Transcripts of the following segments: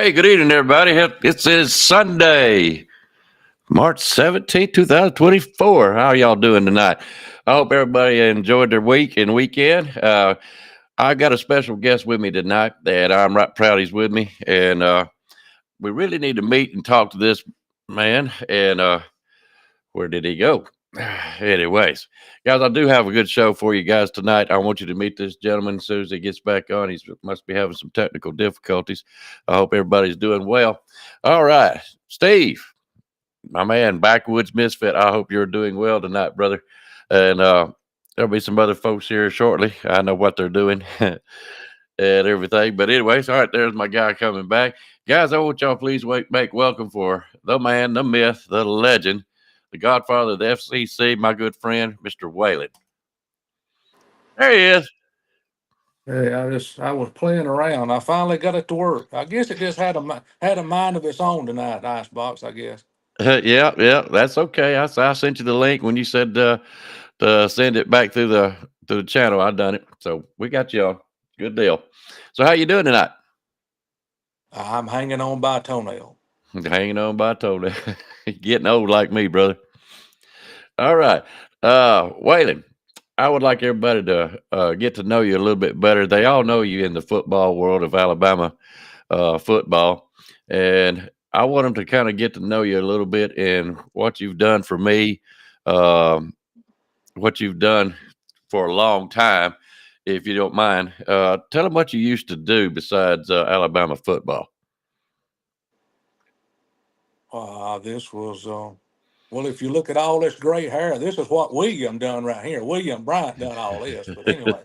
Hey, good evening, everybody. It is Sunday, March 17th, 2024. How y'all doing tonight? I hope everybody enjoyed their week and weekend. I got a special guest with me tonight that I'm right proud he's with me. And we really need to meet and talk to this man. And where did he go? Anyways, guys, I do have a good show for you guys tonight. I want you to meet this gentleman as soon as he gets back on. He must be having some technical difficulties. I hope everybody's doing well. All right, Steve, my man, Backwoods Misfit. I hope you're doing well tonight, brother. And there'll be some other folks here shortly. I know what they're doing and everything. But anyways, all right, there's my guy coming back. Guys, I want y'all please make welcome for the man, the myth, the legend, the godfather of the FCC, my good friend, Mr. Wayland. There he is. Hey, I was playing around. I finally got it to work. I guess it just had a mind of its own tonight, Icebox, I guess. Yeah, that's okay. I sent you the link when you said to send it back through the channel. I done it, so we got you on. Good deal. So how you doing tonight? I'm hanging on by a toenail. Hanging on by a toe. Getting old like me, brother. All right, Waylon, I would like everybody to get to know you a little bit better. They all know you in the football world of Alabama football, and I want them to kind of get to know you a little bit and what you've done for me, um, what you've done for a long time, if you don't mind. Tell them what you used to do besides Alabama football. This was well, if you look at all this gray hair, this is what William done right here. William Bryant done all this. But anyway,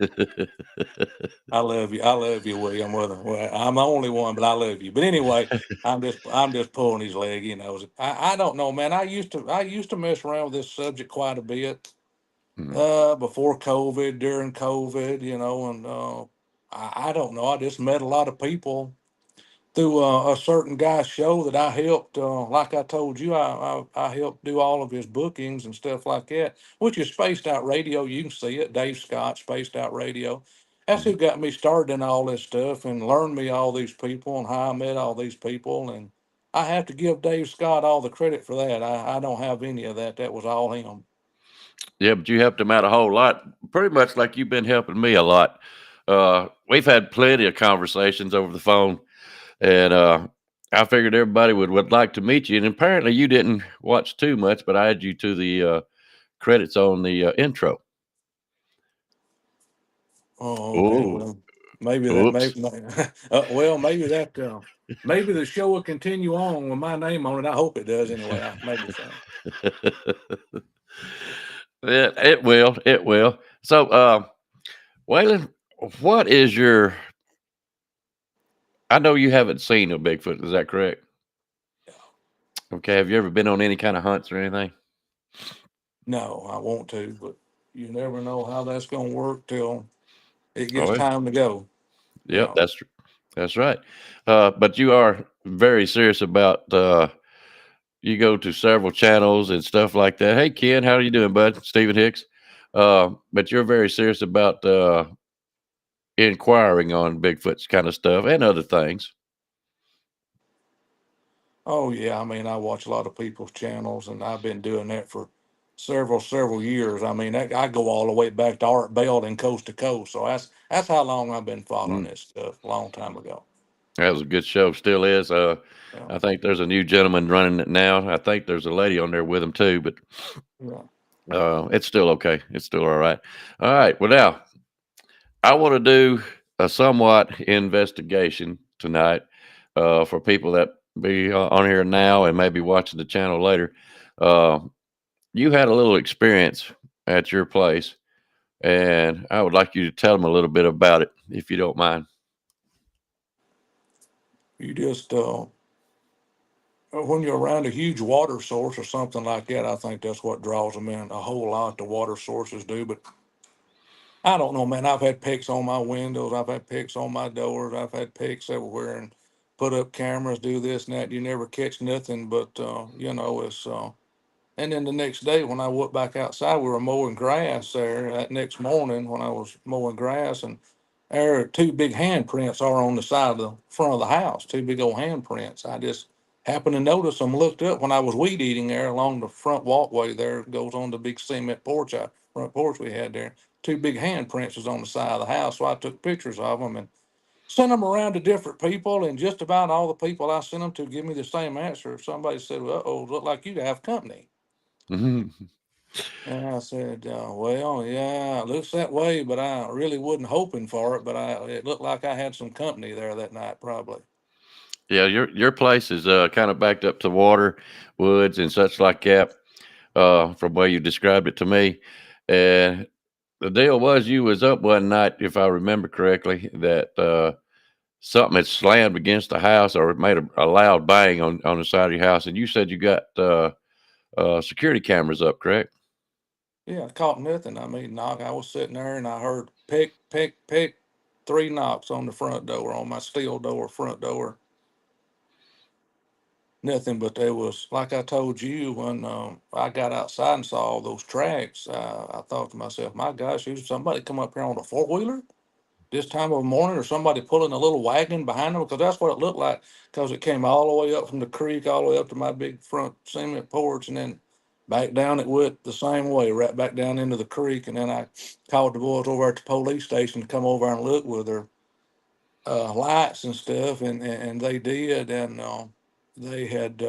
I love you. I love you, William. Well, I'm the only one, but I love you. But anyway, I'm just pulling his leg. I don't know, man. I used to mess around with this subject quite a bit. Mhm. Before COVID, during COVID, and I don't know. I just met a lot of people through a certain guy's show that I helped. Like I told you, I helped do all of his bookings and stuff like that, which is Spaced Out Radio. You can see it, Dave Scott, Spaced Out Radio. That's who got me started in all this stuff and learned me all these people and how I met all these people. And I have to give Dave Scott all the credit for that. I don't have any of that. That was all him. Yeah, but you helped him out a whole lot, pretty much like you've been helping me a lot. We've had plenty of conversations over the phone, and I figured everybody would like to meet you. And apparently, you didn't watch too much, but I had you to the credits on the intro. Oh, okay. Oh, Well, maybe that, oops. maybe, well, maybe the show will continue on with my name on it. I hope it does anyway. Maybe so. It will. It will. So, Waylon, what is your? I know you haven't seen a Bigfoot. Is that correct? Okay. Have you ever been on any kind of hunts or anything? No, I want to, but you never know how that's going to work till it gets Oh, yeah. time to go. You Yep. know. That's right. But you are very serious about. You go to several channels and stuff like that. Hey, Ken, how are you doing, bud? Stephen Hicks. But you're very serious about inquiring on Bigfoot's kind of stuff and other things. Oh yeah, I mean, I watch a lot of people's channels, and I've been doing that for several years. I mean, I go all the way back to Art Bell and Coast to Coast. So that's how long I've been following Mm, this stuff. A long time ago. that was a good show. Still is. Yeah. I think there's a new gentleman running it now. I think there's a lady on there with him too, but Yeah. it's still okay. It's still all right. All right. Well, now I want to do a somewhat investigation tonight for people that be on here now and maybe watching the channel later. Uh, you had a little experience at your place, and I would like you to tell them a little bit about it, if you don't mind. You just when you're around a huge water source or something like that, I think that's what draws them in a whole lot. The water sources do, but I don't know, man. I've had picks on my windows. I've had picks on my doors. I've had picks everywhere and put up cameras, do this and that. You never catch nothing, but it's. And then the next day when I went back outside, we were mowing grass there. That next morning when I was mowing grass, and there are two big handprints are on the side of the front of the house, two big old handprints. I just happened to notice them, looked up when I was weed eating there along the front walkway there, goes on the big cement porch, front porch we had there. Two big handprints was on the side of the house. So I took pictures of them and sent them around to different people. And just about all the people I sent them to give me the same answer. Somebody said, well, uh-oh, look like you have company. Mm-hmm. And I said, well, yeah, it looks that way, but I really wasn't hoping for it. But it looked like I had some company there that night, probably. Yeah, your place is kind of backed up to water, woods, and such like that. From the way you described it to me, and the deal was you was up one night, if I remember correctly, that something had slammed against the house or it made a loud bang on the side of your house, and you said you got security cameras up, correct? Yeah, I caught nothing. I mean, knock. I was sitting there and I heard pick, pick, pick, three knocks on the front door, on my steel door, front door. Nothing, but there was, like I told you, when I got outside and saw all those tracks, I thought to myself, my gosh, is somebody come up here on a four-wheeler this time of morning, or somebody pulling a little wagon behind them? Because that's what it looked like, because it came all the way up from the creek, all the way up to my big front cement porch, and then back down it went the same way, right back down into the creek. And then I called the boys over at the police station to come over and look with their lights and stuff, and they did, and they had.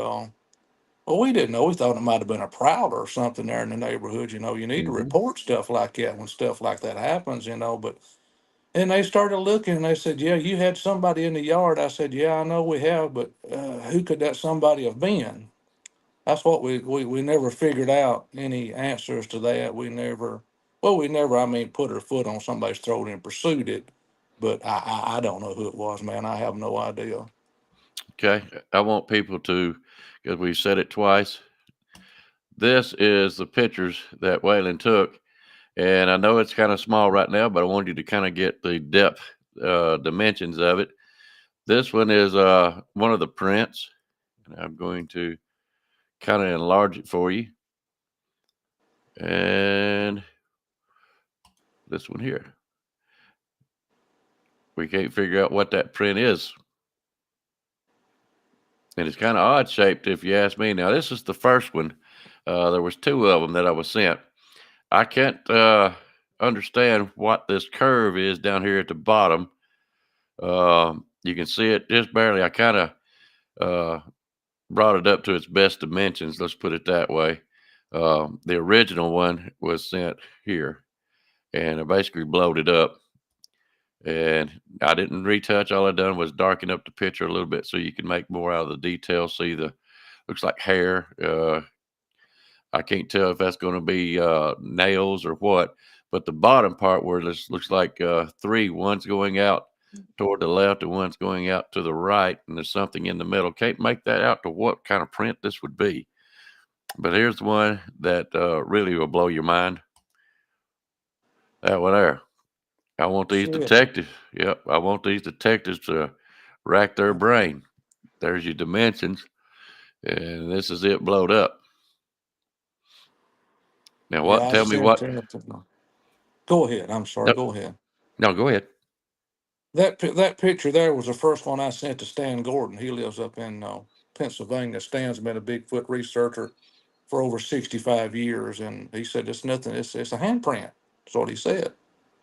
Well, we didn't know. We thought it might have been a prowler or something there in the neighborhood. You need to Hmm. report stuff like that when stuff like that happens. But and they started looking and they said, yeah, you had somebody in the yard. I said, yeah, I know we have, but who could that somebody have been? That's what we never figured out any answers to that. We never, I mean, put our foot on somebody's throat and pursued it. But I don't know who it was, man. I have no idea. Okay, I want people to, because we said it twice. This is the pictures that Wayland took, and I know it's kind of small right now, but I want you to kind of get the depth dimensions of it. This one is one of the prints, and I'm going to kind of enlarge it for you. And this one here, we can't figure out what that print is. And it's kind of odd shaped if you ask me. Now, this is the first one. There was two of them that I was sent. I can't understand what this curve is down here at the bottom. You can see it just barely. I kind of uh, brought it up to its best dimensions. Let's put it that way. The original one was sent here, and I basically blowed it up. And I didn't retouch. All I done was darken up the picture a little bit so you can make more out of the details. See the looks like hair. I can't tell if that's going to be nails or what. But the bottom part where this looks like three, one's going out toward the left and one's going out to the right, and there's something in the middle. Can't make that out to what kind of print this would be. But here's the one that really will blow your mind. That one there. I want these Shit. detectives. Yep, I want these detectives to rack their brain. There's your dimensions, and this is it blowed up. Now, Yeah, what? I Tell me sent what? it. Go ahead. I'm sorry. No, Go ahead. no, go ahead. That picture there was the first one I sent to Stan Gordon. He lives up in Pennsylvania. Stan's been a Bigfoot researcher for over 65 years, and he said it's nothing. It's a handprint. That's what he said.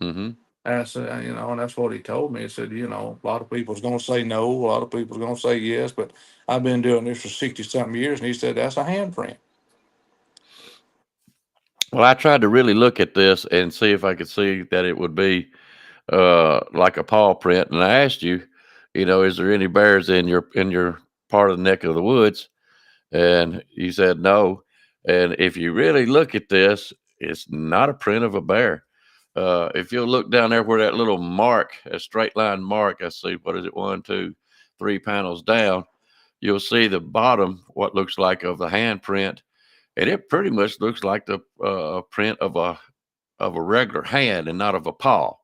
Mm-hmm. And I said, and that's what he told me. He said, a lot of people's going to say no, a lot of people's going to say yes, but I've been doing this for 60 something years, and he said that's a handprint. Well, I tried to really look at this and see if I could see that it would be like a paw print. And I asked you, is there any bears in your part of the neck of the woods? And you said no. And if you really look at this, it's not a print of a bear. If you'll look down there where that little mark, a straight line mark, I see, what is it, one, two, three panels down, you'll see the bottom, what looks like of the handprint, and it pretty much looks like the print of a regular hand and not of a paw.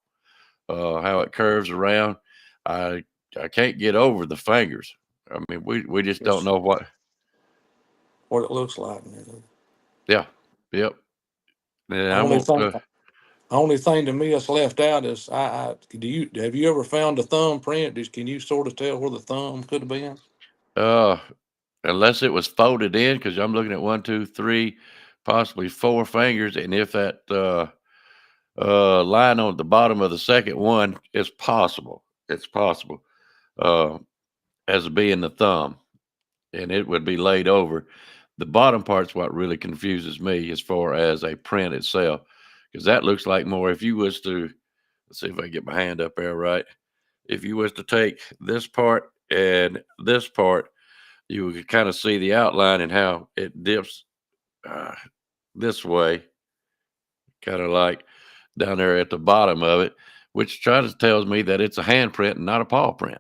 How it curves around, I I can't get over the fingers. I mean, we just don't It's know what. what it looks like. Yeah, yep. And I Only won't. thing, Only thing to me that's left out is have you ever found a thumb print? Can you sort of tell where the thumb could have been? Uh, unless it was folded in, because I'm looking at 1, 2, 3, possibly 4 fingers, and if that line on the bottom of the second one is possible, it's possible, uh, as being the thumb, and it would be laid over. The bottom part's what really confuses me as far as a print itself, because that looks like more. If you was to, let's see if I can get my hand up there right. If you was to take this part and this part, you could kind of see the outline and how it dips uh, this way, kind of like down there at the bottom of it, which tries to tells me that it's a handprint and not a paw print.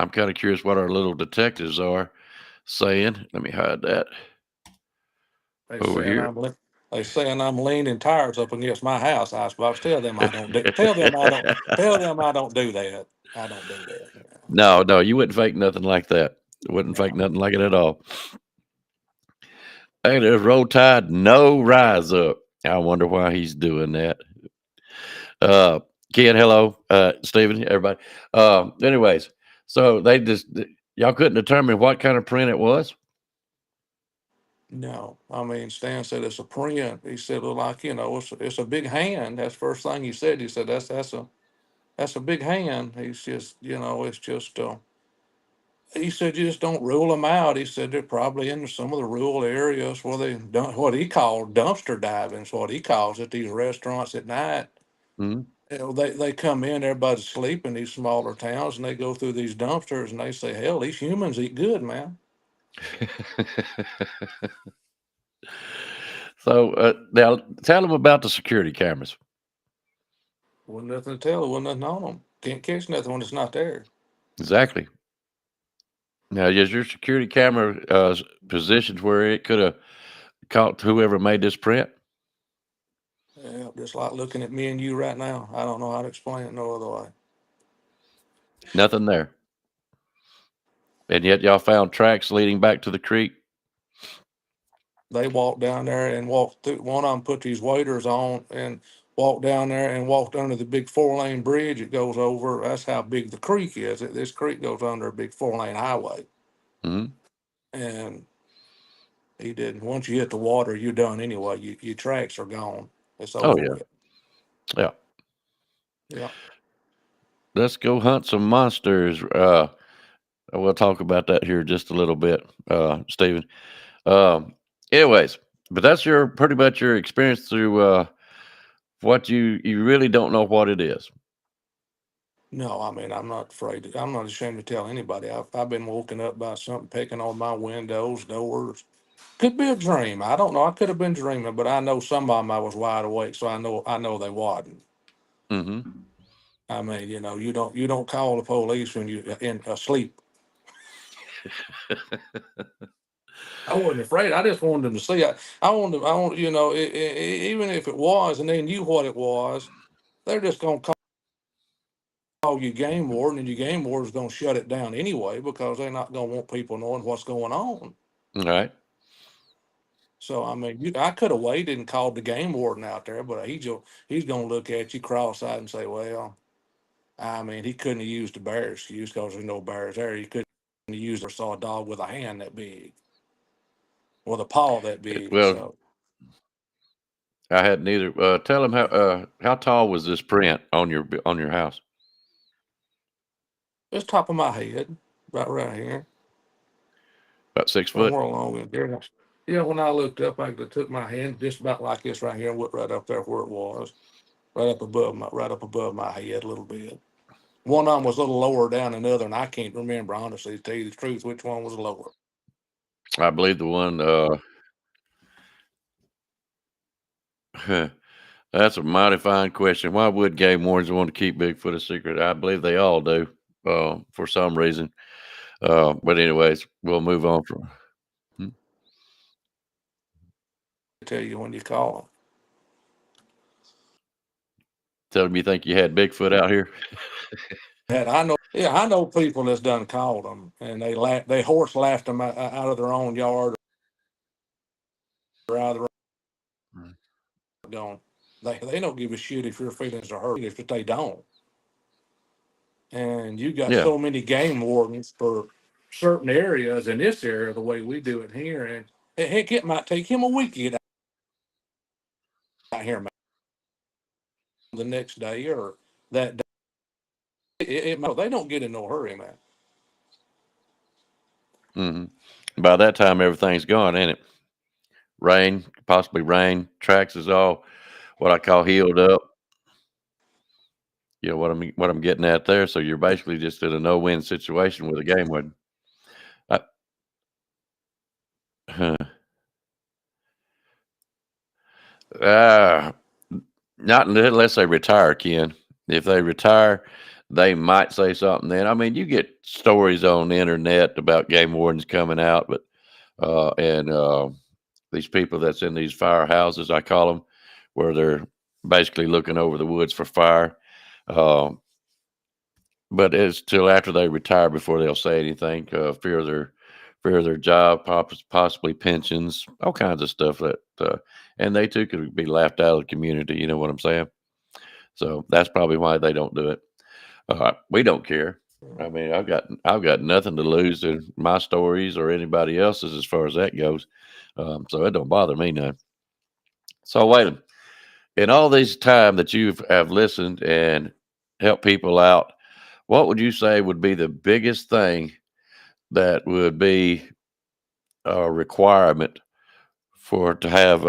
I'm kind of curious what our little detectives are saying. Let me hide that They over saying here. they saying I'm leaning tires up against my house icebox. Tell them I don't do. Tell them I don't. Tell them I don't do that. I don't do that. No, no, you wouldn't fake nothing like that. Wouldn't fake No. nothing like it at all. Hey, there's Roll Tide, no rise up. I wonder why he's doing that. Uh, Ken, hello, Stephen, everybody. Anyways, so they just y'all couldn't determine what kind of print it was. No, I mean Stan said it's a print. He said, well, like it's a big hand. That's the first thing he said. He said that's a big hand. He's just it's just. He said you just don't rule them out. He said they're probably in some of the rural areas where they done what he called dumpster diving. Is what he calls it. These restaurants at night. Mhm. They come in, everybody's asleep in these smaller towns, and they go through these dumpsters, and they say, "Hell, these humans eat good, man." So now tell them about the security cameras. Wasn't nothing to tell. There wasn't nothing on them. Can't catch nothing when it's not there. Exactly. Now, is your security camera positioned where it could have caught whoever made this print? Yeah, just like looking at me and you right now. I don't know how to explain it no other way. Nothing there. And yet y'all found tracks leading back to the creek. They walked down there and walked through. One of them put these waders on and walked down there and walked under the big 4-lane bridge it goes over. That's how big the creek is. This creek goes under a big 4-lane highway. Hmm. And he didn't. Once you hit the water, you're done anyway. Your tracks are gone. It's Oh over yeah, with. yeah. Yeah. Let's go hunt some monsters. We'll talk about that here just a little bit, Stephen. Um, anyways, but that's your pretty much your experience through what you really don't know what it is. No, I mean, I'm not afraid. I'm not ashamed to tell anybody. I've been woken up by something pecking on my windows, doors. Could be a dream. I don't know. I could have been dreaming, but I know some of them I was wide awake, so I know they wasn't. Hmm. I mean, you don't call the police when you in asleep. I wasn't afraid. I just wanted them to see. I wanted. I want. Even if it was, and they knew what it was, they're just gonna call you game warden, and your game warden's gonna shut it down anyway because they're not gonna want people knowing what's going on. All right. So I mean, I could have waited and called the game warden out there, but he's gonna look at you cross-eyed and say, "Well, I mean, he couldn't have used the bear excuse because there's no bears there. He couldn't have used or saw a dog with a hand that big, with a paw that big." Well, So I had neither. Tell them how tall was this print on your house? it's top of my head, right here, About 6 foot. somewhere along in there. Yeah, when I looked up, I took my hand just about like this right here and went right up there where it was, right up above my head a little bit. One of them was a little lower down than the other, and I can't remember honestly to tell you the truth which one was lower. I believe the one. That's a mighty fine question. Why would game wardens want to keep Bigfoot a secret? I believe they all do, for some reason. But anyways, we'll move on from. Hmm? I tell you when you call Tell them you think you had Bigfoot out here. them. And I know people that's done called them, and they horse laughed them out of their own yard or out of their own gone. They don't give a shit if your feelings are hurt, if they don't. And you got Yeah. so many game wardens for certain areas in this area, the way we do it here, and heck, it might take him a week to get out here the next day or that day. They don't get in no hurry, man. By that time, everything's gone, ain't it? Rain, possibly rain. Tracks is all what I call healed up. You know what I'm getting at there. So you're basically just in a no-win situation with a game warden. I, uh, not unless they retire, Ken. If they retire, they might say something then. I mean, you get stories on the internet about game wardens coming out, but and these people that's in these firehouses, I call them, where they're basically looking over the woods for fire. Uh, but it's till after they retire before they'll say anything. Fear of their job, possibly pensions, all kinds of stuff that, and they too could be laughed out of the community. You know what I'm saying? So that's probably why they don't do it. We don't care. I mean, I've got nothing to lose in my stories or anybody else's as far as that goes. So it don't bother me none. So wait a minute. In all this time that you have listened and helped people out, what would you say would be the biggest thing that would be a requirement for to have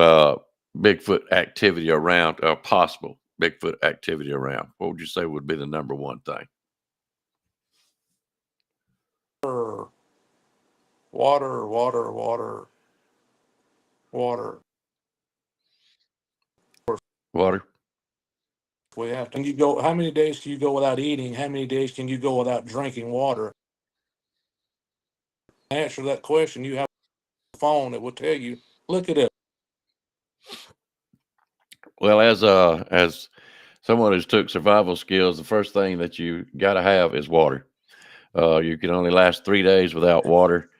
Bigfoot activity around, possible Bigfoot activity around? What would you say would be the number one thing? Water, water, water, water. Water. We have to. And you go. How many days can you go without eating? How many days can you go without drinking water? Answer that question. You have a phone that will tell you. Look it up. Well, as someone who's took survival skills, the first thing that you got to have is water. You can only last 3 days without water.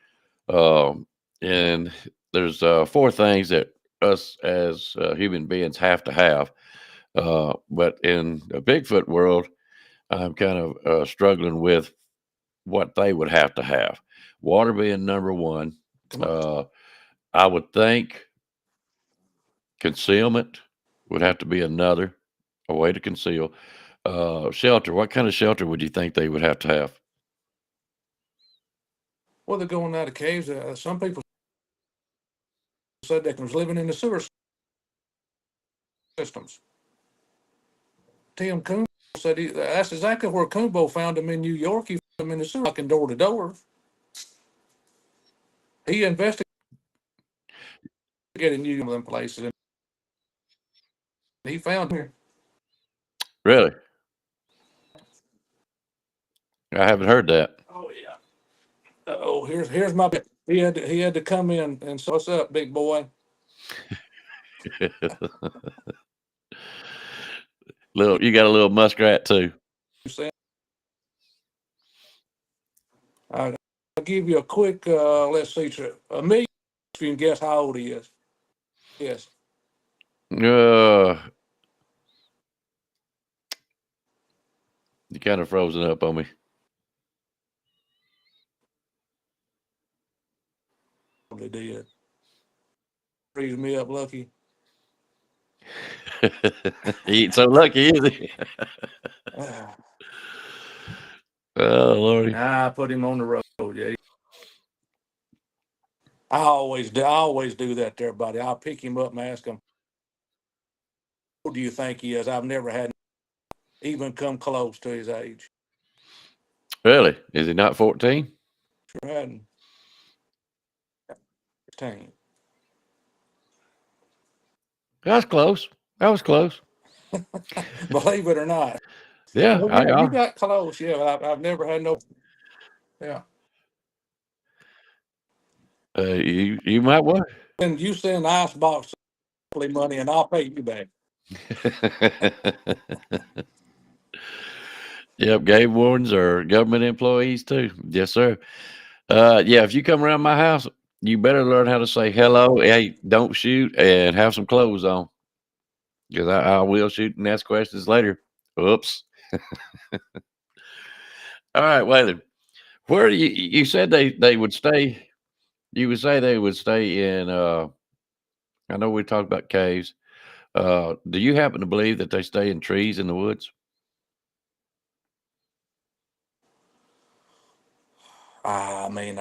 And there's four things that us as human beings have to have. But in the Bigfoot world, I'm kind of struggling with what they would have to have. Water being number one. I would think concealment would have to be another, a way to conceal. Shelter. What kind of shelter would you think they would have to have? Well, they're going out of caves. Some people said they was living in the sewer systems. Tim Coon said that's exactly where Coonbo found him in New York. He found him in the sewer, knocking door to door. He investigated New England places, and he found him here. Really? I haven't heard that. Oh yeah. Oh, here's my. He had to come in and say, "What's up, big boy?" You got a little muskrat too. I'll give you a quick. Let's see, a million. If you can guess how old he is. Yes. You kind of frozen up on me. They did. Freeze me up, Lucky. He ain't so lucky, is he? Oh Lordy. I put him on the road. Yeah. I always do that to everybody. I'll pick him up and ask him, "Who do you think he is?" I've never had even come close to his age. Really? Is he not 14? Sure hadn't. 15. That's close. That was close. Believe it or not. Yeah, Well, yeah, you got close. Yeah, I've never had no. Yeah. You might want. And you send icebox money, and I'll pay you back. Yep, game wardens are government employees too. Yes, sir. Yeah, if you come around my house, you better learn how to say hello. Hey, don't shoot, and have some clothes on. because I will shoot and ask questions later. Oops. All right, Waylon. Where do you said they would stay? You would say they would stay in. I know we talked about caves. Do you happen to believe that they stay in trees in the woods? I mean,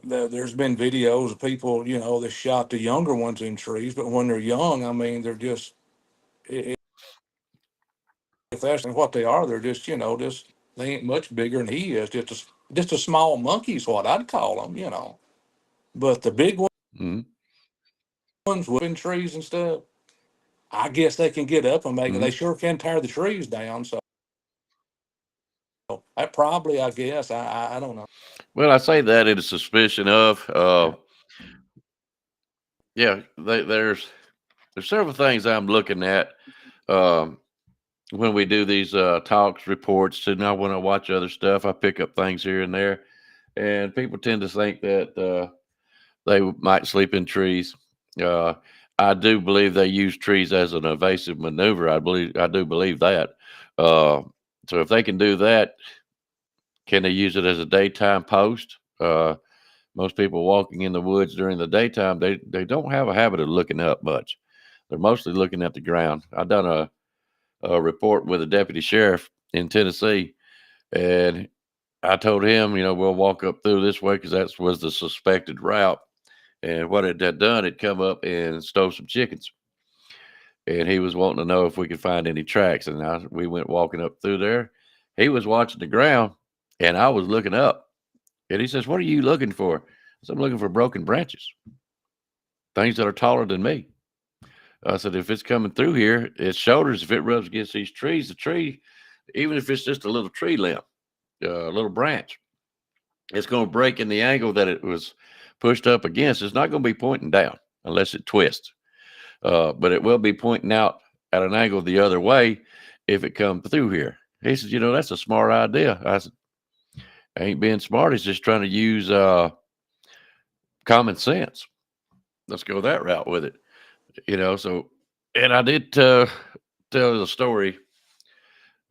there's been videos of people, that shot the younger ones in trees, but when they're young, I mean, they're just, if that's what they are, they're just, just they ain't much bigger than he is. Just a small monkey is what I'd call them. But the big Hmm. ones in trees and stuff, I guess they can get up and make it. Hmm. They sure can tear the trees down. So that probably, I guess, I don't know. Well, I say that in a suspicion of. Yeah. Yeah, there's several things I'm looking at um, when we do these talks, reports, and now when I watch other stuff, I pick up things here and there, and people tend to think that they might sleep in trees. Uh, I do believe they use trees as an evasive maneuver. I do believe that. Uh, so if they can do that, can they use it as a daytime post? Most people walking in the woods during the daytime, they don't have a habit of looking up much. They're mostly looking at the ground. I've done a report with a deputy sheriff in Tennessee, and I told him, we'll walk up through this way because that was the suspected route. And what it had done, it come up and stole some chickens. And he was wanting to know if we could find any tracks. And we went walking up through there. He was watching the ground, and I was looking up. And he says, "What are you looking for?" I said, "I'm looking for broken branches, things that are taller than me." I said, "If it's coming through here, its shoulders, if it rubs against these trees, the tree, even if it's just a little tree limb, a little branch, it's going to break in the angle that it was pushed up against. It's not going to be pointing down unless it twists, but it will be pointing out at an angle the other way if it comes through here." He said, "That's a smart idea." I said, "I ain't being smart. He's just trying to use common sense. Let's go that route with it." So, and I did tell the story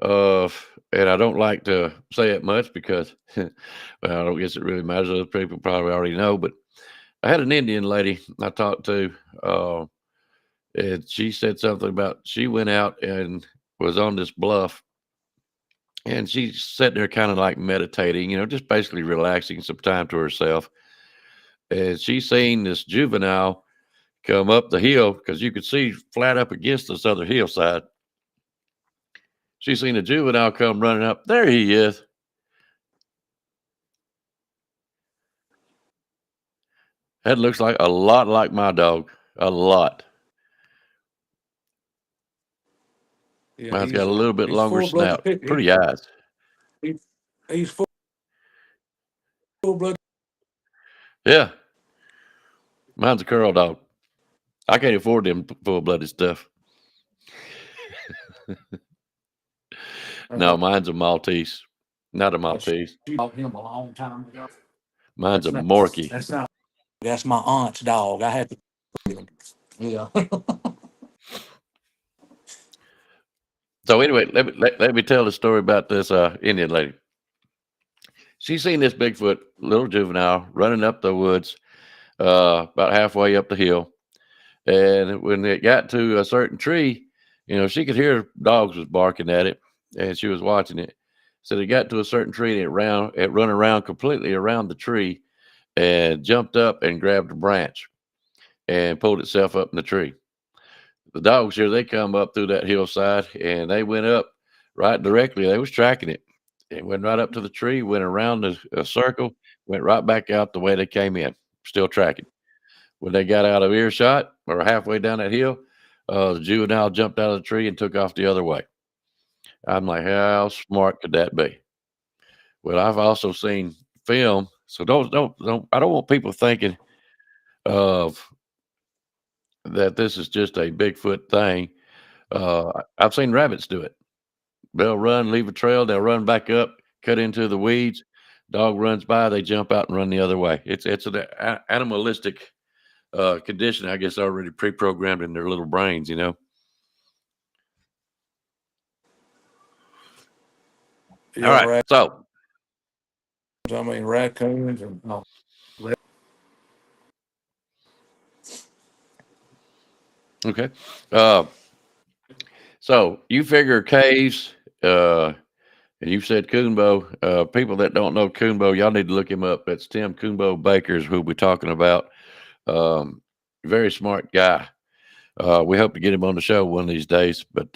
of, and I don't like to say it much because, well, I don't guess it really matters. Other people probably already know, but I had an Indian lady I talked to, uh, and she said something about she went out and was on this bluff, and she's sitting there kind of like meditating, just basically relaxing some time to herself. And she seen this juvenile come up the hill because you could see flat up against this other hillside. She seen a juvenile come running up. There he is. That looks like a lot like my dog. A lot. Yeah, Mine's got a little bit he's longer full blooded. snout. Pretty eyes. He, he's full blooded. Yeah. Mine's a curl dog. I can't afford them full blooded stuff. No, mine's a Maltese. Not a Maltese. She bought him a long time ago. Mine's a That's not. Morkie. That's not. That's my aunt's dog. I had to. Yeah. So anyway, let me tell the story about this Indian lady. She seen this Bigfoot little juvenile running up the woods, about halfway up the hill. And when it got to a certain tree, she could hear dogs was barking at it, and she was watching it. So it got to a certain tree, and it run around completely around the tree, and jumped up and grabbed a branch and pulled itself up in the tree. The dogs here, they come up through that hillside, and they went up right directly. They was tracking it. It went right up to the tree, went around a circle, went right back out the way they came in, still tracking. When they got out of earshot or halfway down that hill, the juvenile jumped out of the tree and took off the other way. I'm like, how smart could that be? Well, I've also seen film, so don't. I don't want people thinking of that this is just a Bigfoot thing. I've seen rabbits do it. They'll run, leave a trail, they'll run back up, cut into the weeds. Dog runs by, they jump out and run the other way. It's an animalistic condition, I guess, already pre-programmed in their little brains. All Yeah, right. So, I mean raccoons and okay. Uh, so you figure caves, and you said Coonbo. People that don't know Coonbo, y'all need to look him up. That's Tim Coonbo Baker's who we're talking about. Um, very smart guy. We hope to get him on the show one of these days, but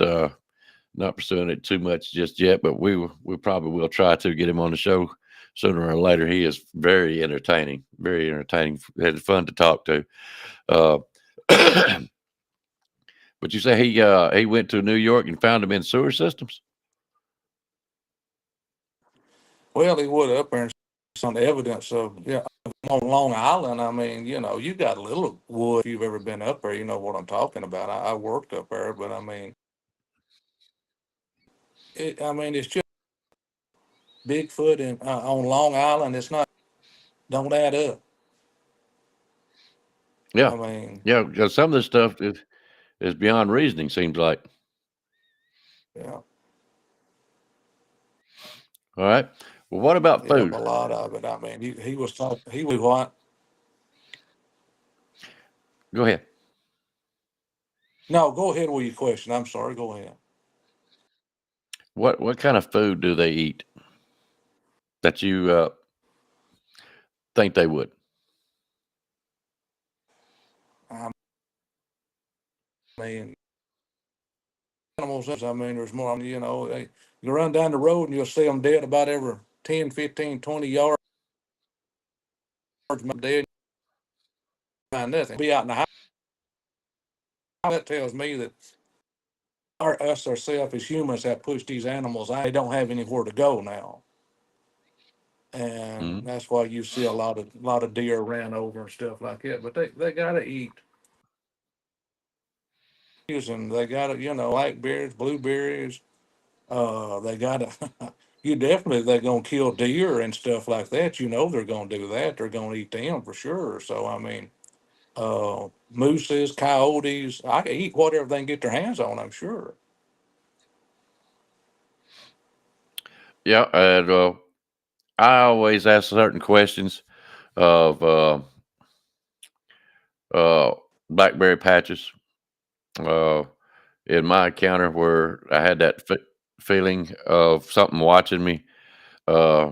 not pursuing it too much just yet. But we probably will try to get him on the show sooner or later. He is very entertaining, very entertaining. Had fun to talk to. Uh, but you say he went to New York and found him in sewer systems. well, he would up there and some evidence of on Long Island. I mean, you got a little wood. If you've ever been up there, you know what I'm talking about. I worked up there, but I mean, it's just Bigfoot and on Long Island. It's not don't add up. Yeah, I mean, yeah. Because some of this stuff is beyond reasoning. Seems like. yeah, All right. Well, what about yep, food? a lot of it. I mean, he was talking. He was what? Go ahead. No, go ahead with your question. I'm sorry. Go ahead. What kind of food do they eat that you think they would? I mean, animals. I mean, there's more. You run down the road and you'll see them dead about every 10, 15, 20 yards. Dead, find nothing. Be out in the house. That tells me that us ourselves as humans have pushed these animals out. They don't have anywhere to go now, and Mhm. that's why you see a lot of deer ran over and stuff like that. But they gotta eat, and they gotta blackberries, blueberries. They gotta. You definitely they're gonna kill deer and stuff like that. You know they're gonna do that. They're gonna eat them for sure. So I mean, mooses, coyotes. I can eat whatever they can get their hands on. I'm sure. Yeah, and I always ask certain questions of uh, blackberry patches. Uh, in my encounter, where I had that feeling of something watching me, uh,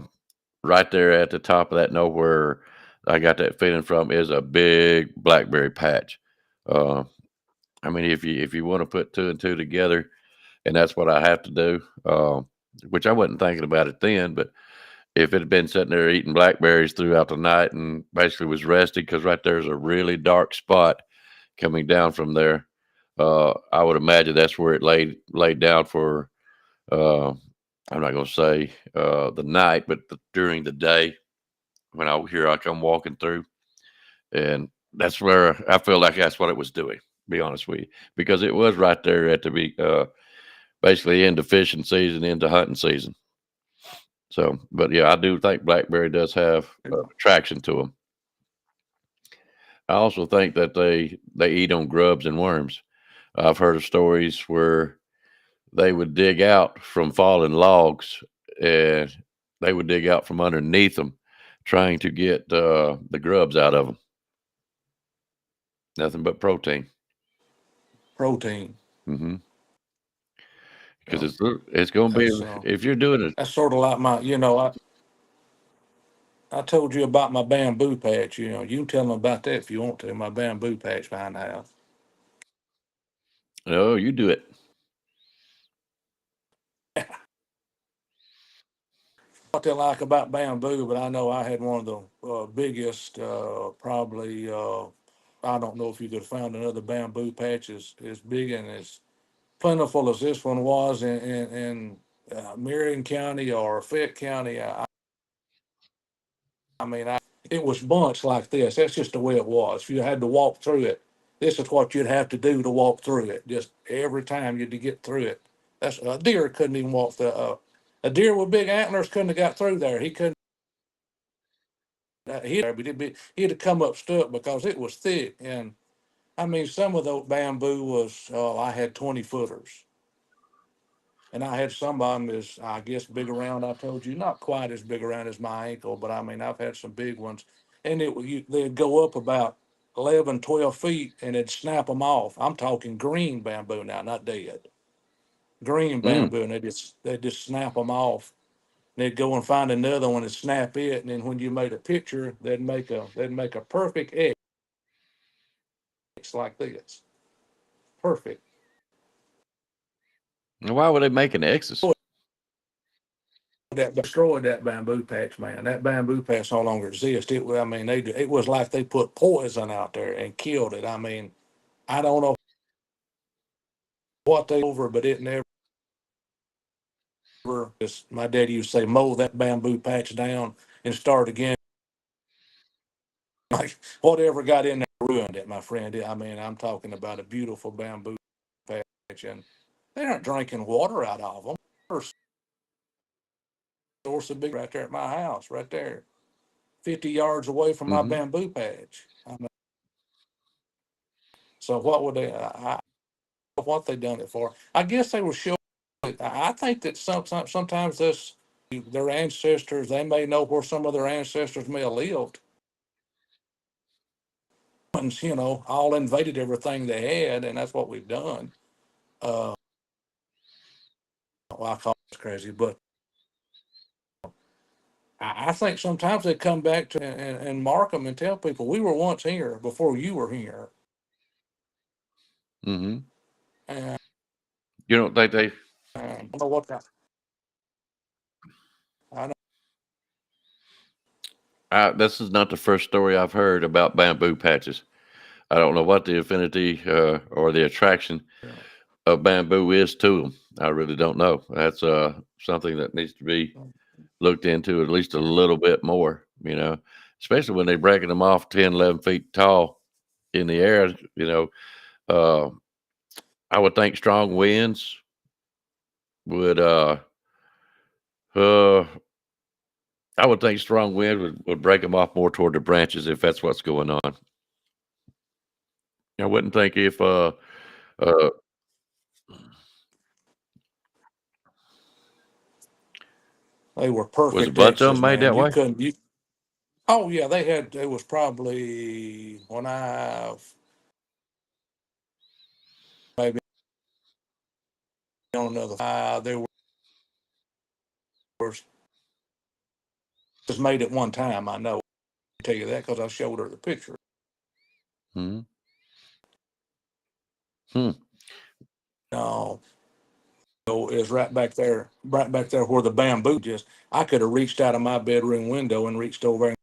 right there at the top of that nowhere, I got that feeling from is a big blackberry patch. Uh, I mean, if you want to put two and two together, and that's what I have to do, which I wasn't thinking about it then, but if it had been sitting there eating blackberries throughout the night and basically was rested, because right there's a really dark spot coming down from there, I would imagine that's where it laid down for. Uh, I'm not going to say the night, but during the day when I come walking through, and that's where I feel like that's what it was doing. Be honest with you, because it was right there at the basically into fishing season, into hunting season. So, but yeah, I do think blackberry does have attraction to them. I also think that they eat on grubs and worms. I've heard of stories where they would dig out from fallen logs, and they would dig out from underneath them, trying to get the grubs out of them. Nothing but protein. Protein. Hmm. You Because know, it's going to that's be if you're doing it. that's sort of like my. I told you about my bamboo patch. You can tell them about that if you want to. My bamboo patch behind the house. No, you do it. What they like about bamboo, but I know I had one of the biggest, probably. I don't know if you could have found another bamboo patch as big and as plentiful as this one was in Marion County or Fayette County. I mean, it was bunched like this. That's just the way it was. If you had to walk through it, this is what you'd have to do to walk through it. Just every time you'd to get through it. That's a deer couldn't even walk the. A deer with big antlers couldn't have got through there. He couldn't. He'd have come up stuck because it was thick. And I mean, some of the bamboo was. I had 20 footers, and I had some of them is, I guess, big around. I told you, not quite as big around as my ankle, but I mean, I've had some big ones, and they'd go up about 11, 12 feet, and it'd snap them off. I'm talking green bamboo now, not dead. Green Mm. bamboo, and they just snap them off. They'd go and find another one and snap it, and then when you made a picture, they'd make a perfect X like this, perfect. Why were they making X's? That destroyed that bamboo patch, man. That bamboo patch no longer exists. I mean, it was like they put poison out there and killed it. I mean, I don't know what they over, but it never. Just, my daddy used to say, mow that bamboo patch down and start again. Like whatever got in there ruined it, my friend. I mean, I'm talking about a beautiful bamboo patch, and they aren't drinking water out of them. There's a source of big right there at my house, right there, 50 yards away from my Mm-hmm. bamboo patch. I mean, so what would they? What they done it for? I guess they were showing. I think that sometimes this their ancestors, they may know where some of their ancestors may have lived. And all invaded everything they had, and that's what we've done. Uh, well, I call it crazy, but I think sometimes they come back to and mark them and tell people we were once here before you were here. Mm-hmm. And You don't think they? I don't know what that. I know. This is not the first story I've heard about bamboo patches. I don't know what the affinity or the attraction of bamboo is to them. I really don't know. That's something that needs to be looked into at least a little bit more, especially when they're breaking them off 10, 11 feet tall in the air. Uh, I would think strong winds would, uh, I would think strong wind would break them off more toward the branches if that's what's going on. I wouldn't think if, uh, They were was a perfect bunch of X's, them made man. that You way? couldn't. Oh yeah, they had. It was probably when I maybe on another. There was just made it one time. I know. I tell you that because I showed her the picture. Hmm. Hmm. No, so it's right back there where the bamboo just. I could have reached out of my bedroom window and reached over and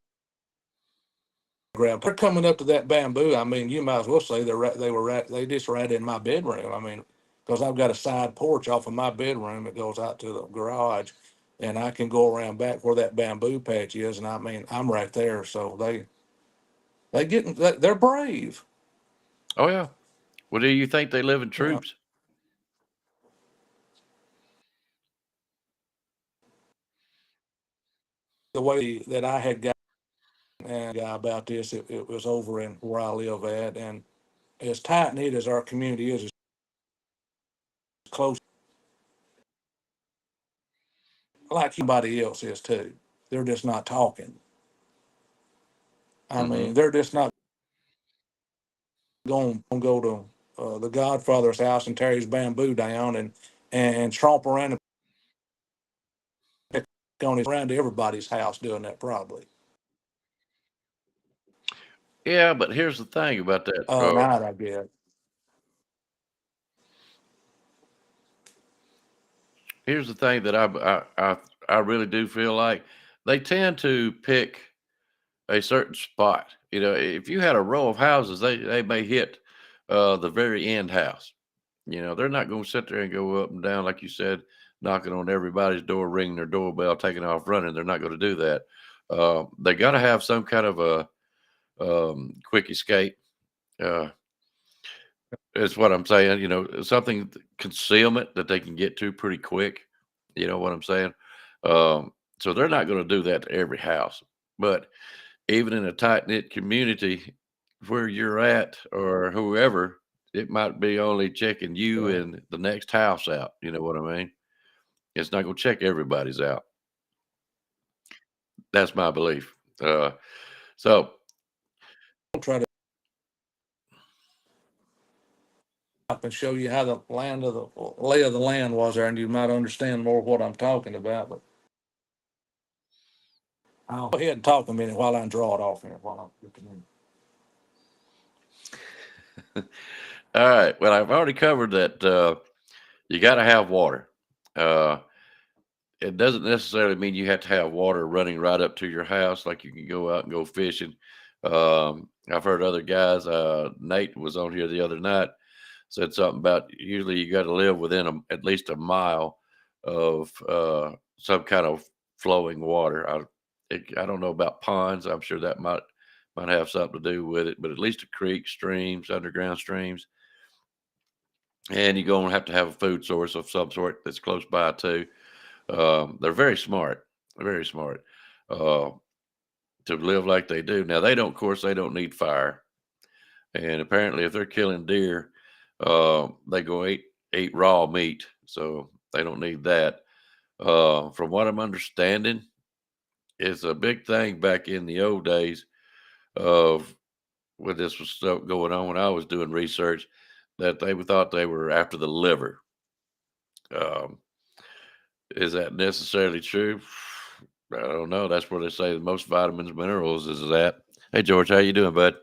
grabbed. They're coming up to that bamboo. I mean, you might as well say they just right in my bedroom. I mean, because I've got a side porch off of my bedroom that goes out to the garage, and I can go around back where that bamboo patch is, and I mean, I'm right there. So they're brave. Oh yeah. Well, do you think they live in You know, troops? the way that I had got and guy about this, it was over in where I live at, and as tight knit as our community is, as close like somebody else is too. They're just not talking. I Mm-hmm. mean, they're just not going to go to the Godfather's house and tear his bamboo down and tromp around and pick on his around to everybody's house doing that probably. Yeah, but here's the thing about that. Night, I guess. Here's the thing that I really do feel like they tend to pick a certain spot. If you had a row of houses, they may hit the very end house. They're not going to sit there and go up and down like you said, knocking on everybody's door, ringing their doorbell, taking off running. They're not going to do that. They got to have some kind of a quick escape. Uh, is what I'm saying. Something concealment that they can get to pretty quick. You know what I'm saying? So they're not going to do that to every house, but even in a tight knit community where you're at or whoever, it might be only checking you Uh, and the next house out. You know what I mean? It's not going to check everybody's out. That's my belief. So I'll try to up and show you how the land of the lay of the land was there, and you might understand more what I'm talking about. But I'll go ahead and talk a minute while I draw it off here. While I'm looking all right. Well, I've already covered that. You got to have water. Uh, it doesn't necessarily mean you have to have water running right up to your house, like you can go out and go fishing. I've heard other guys. Nate was on here the other night, said something about usually you got to live within at least a mile of some kind of flowing water. I don't know about ponds. I'm sure that might have something to do with it, but at least a creek, streams, underground streams, and you're going to have a food source of some sort that's close by too. They're very smart, very smart uh, to live like they do. Now they don't, of course, they don't need fire, and apparently, if they're killing deer, they go eat raw meat, so they don't need that. From what I'm understanding, it's a big thing back in the old days of when this was stuff going on when I was doing research that they thought they were after the liver. Um, is that necessarily true? I don't know. That's where they say the most vitamins, minerals is at. Hey George, how you doing, bud?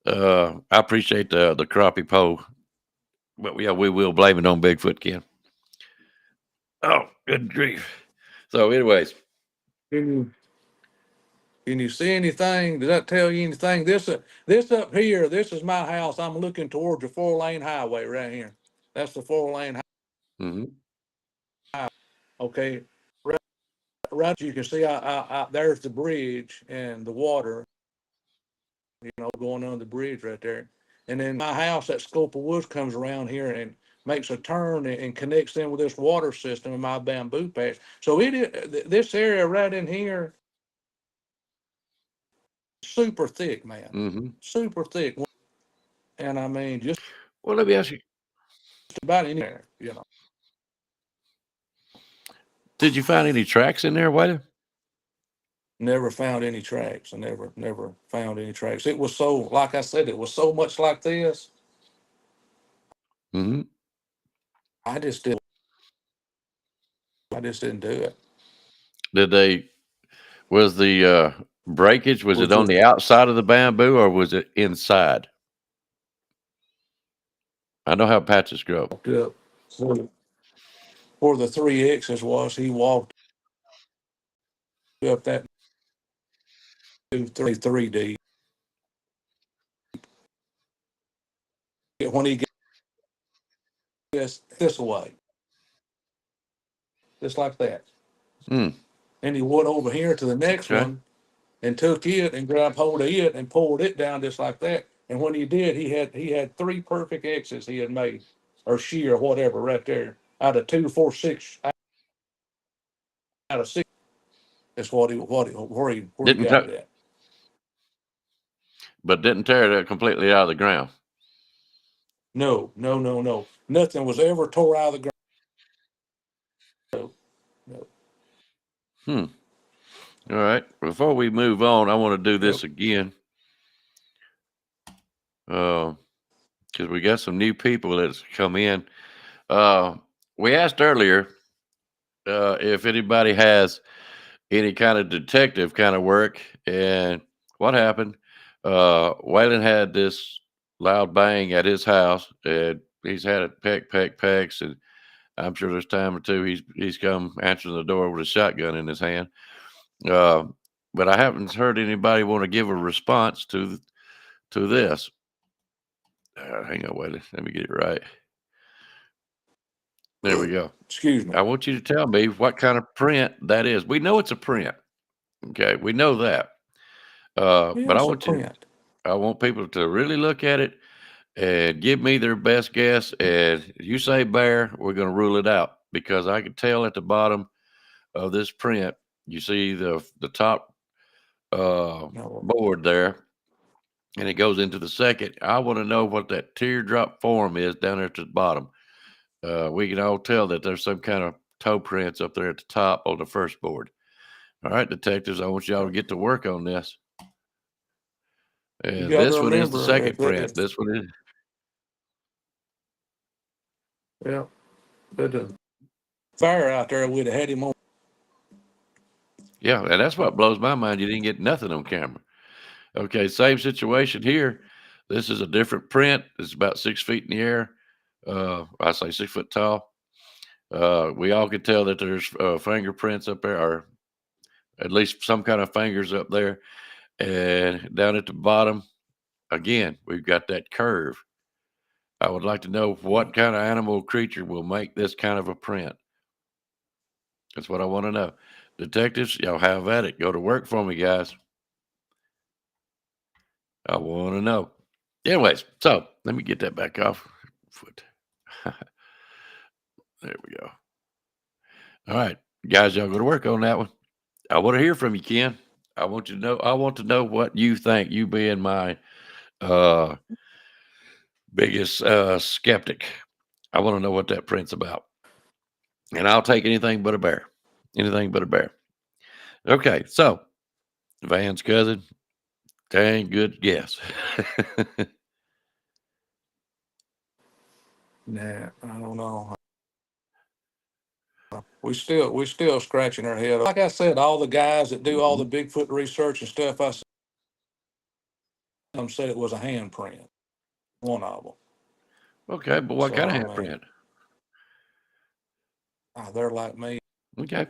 I appreciate the crappie pole, but yeah, we will blame it on Bigfoot, Ken. Oh, good grief. So, anyways, in. Can you see anything? Does that tell you anything? This up here, this is my house. I'm looking towards the 4-lane highway right here. That's the 4-lane hmm highway. Okay, right. You can see, there's the bridge and the water. Going under the bridge right there. And then my house, that scope of woods, comes around here and makes a turn and connects in with this water system in my bamboo patch. So this area right in here, super thick, man, hmm super thick. And I mean, just Well, let me ask you: about anywhere. did you find any tracks in there, Whitey? Never found any tracks. I never found any tracks. It was so, like I said, it was so much like this. hmm I just didn't. I just didn't do it. Did they? Was the breakage? Was Was it on just the outside of the bamboo or was it inside? I know how patches grow. walked up where the 3 X's was. He walked up that 3D. When he gets this way, just like that, Mm, and he went over here to the next okay. one and took it and grabbed hold of it and pulled it down just like that. And when he did, he had 3 perfect X's he had made, or she or whatever, right there, out of 2, 4, 6, out of 6. That's where he Didn't got it cut, at. but didn't tear it completely out of the ground. No, no, no, no. Nothing was ever tore out of the ground. No. Hmm. All right. Before we move on, I want to do Yep. this again because we got some new people that's come in. Uh, we asked earlier if anybody has any kind of detective kind of work, and what happened? Wayland had this loud bang at his house, and he's had it pecks, and I'm sure there's time or two he's come answering the door with a shotgun in his hand. Uh, but I haven't heard anybody want to give a response to this. Hang on, wait. Let me get it right. There we go. Excuse me. I want you to tell me what kind of print that is. We know it's a print. Okay, we know that. Yeah, But it's a print. I want people to really look at it and give me their best guess. And you say bear, we're going to rule it out because I can tell at the bottom of this print, you see the top No, board there, and it goes into the second. I want to know what that teardrop form is down there at the bottom. we can all tell that there's some kind of toe prints up there at the top on the first board. All right, detectives, I want y'all to get to work on this. You And got to this one is the remember, second print. This one is. Yeah, but the fire out there would have had him on. Yeah, and that's what blows my mind. You didn't get nothing on camera. Okay, same situation here. This is a different print. It's about 6 feet in the air. I say 6 foot tall. We all can tell that there's fingerprints up there, or at least some kind of fingers up there. And down at the bottom, again, we've got that curve. I would like to know what kind of animal creature will make this kind of a print. That's what I want to know. Detectives, y'all have at it. Go to work for me, guys. I want to know. Anyways, so let me get that back off. Foot. There we go. All right, guys, y'all go to work on that one. I want to hear from you, Ken. I want you to know. I want to know what you think. You being my biggest skeptic. I want to know what that print's about. And I'll take anything but a bear. Anything but a bear. Okay, so Van's cousin. Dang good guess. Nah, I don't know. We still scratching our head. Like I said, all the guys that do all the Bigfoot research and stuff, I said it was a handprint. One of them. Okay, but what kind of So, I mean, handprint? they're like me. Okay.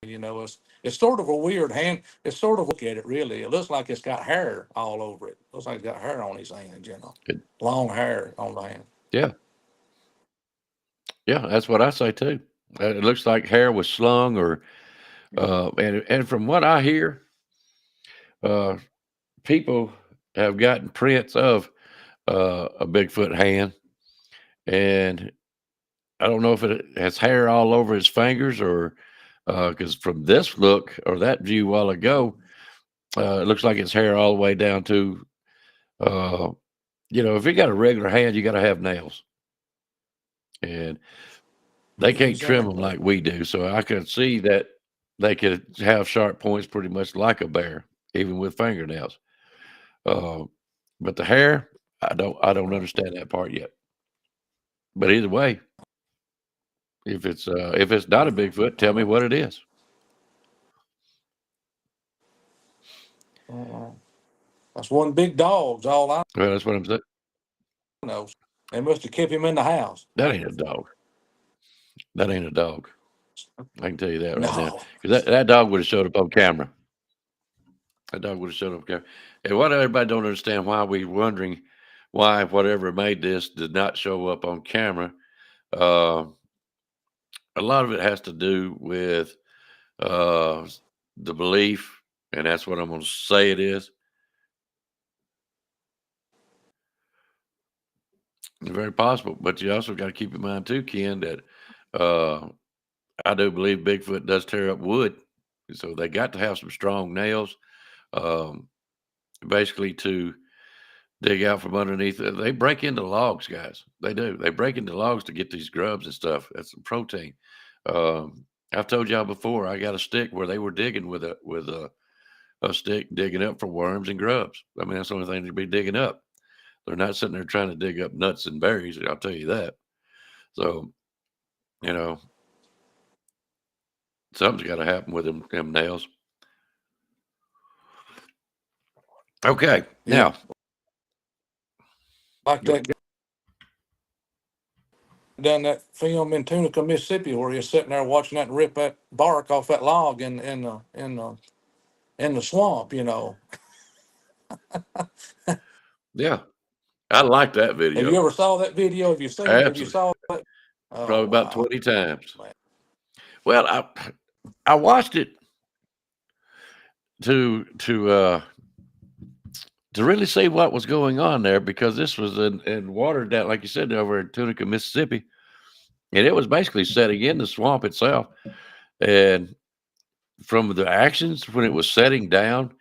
You know, it's sort of a weird hand. It's sort of look at it really. It looks like it's got hair all over it. Looks like it's got hair on his hand. You know, Good. long hair on the hand. Yeah. Yeah, that's what I say too. It looks like hair was slung, or and from what I hear, uh, people have gotten prints of a Bigfoot hand, and I don't know if it has hair all over his fingers, or because from this look or that view a while ago, it looks like it's hair all the way down to, if you got a regular hand, you got to have nails, and they can't trim them like we do. So I could see that they could have sharp points pretty much like a bear, even with fingernails. But the hair, I don't understand that part yet. But either way, if it's not a Bigfoot, tell me what it is. That's one big dog's all I Well, that's what I'm saying. know. They must have kept him in the house. That ain't a dog. That ain't a dog. I can tell you that right now. No. Because that dog would have showed up on camera. That dog would have showed up on camera. And what everybody don't understand, why we wondering why whatever made this did not show up on camera. A lot of it has to do with the belief, and that's what I'm going to say it is. Very possible, but you also got to keep in mind too, Ken, that I do believe Bigfoot does tear up wood, so they got to have some strong nails, um, basically to dig out from underneath. They break into logs, guys. They do. They break into logs to get these grubs and stuff. That's some protein. I've told y'all before. I got a stick where they were digging with a stick, digging up for worms and grubs. I mean, that's the only thing to be digging up. They're not sitting there trying to dig up nuts and berries. I'll tell you that. So, something's got to happen with them nails. Okay, now. Like that guy done that film in Tunica, Mississippi, where you're sitting there watching that rip that bark off that log in the swamp, Yeah, I like that video. Have you ever saw that video? Have you seen it? Have you saw it? Probably about 20 times. Man. Well, I watched it to really see what was going on there, because this was in water down, like you said, over in Tunica, Mississippi, and it was basically setting in the swamp itself. And from the actions when it was setting down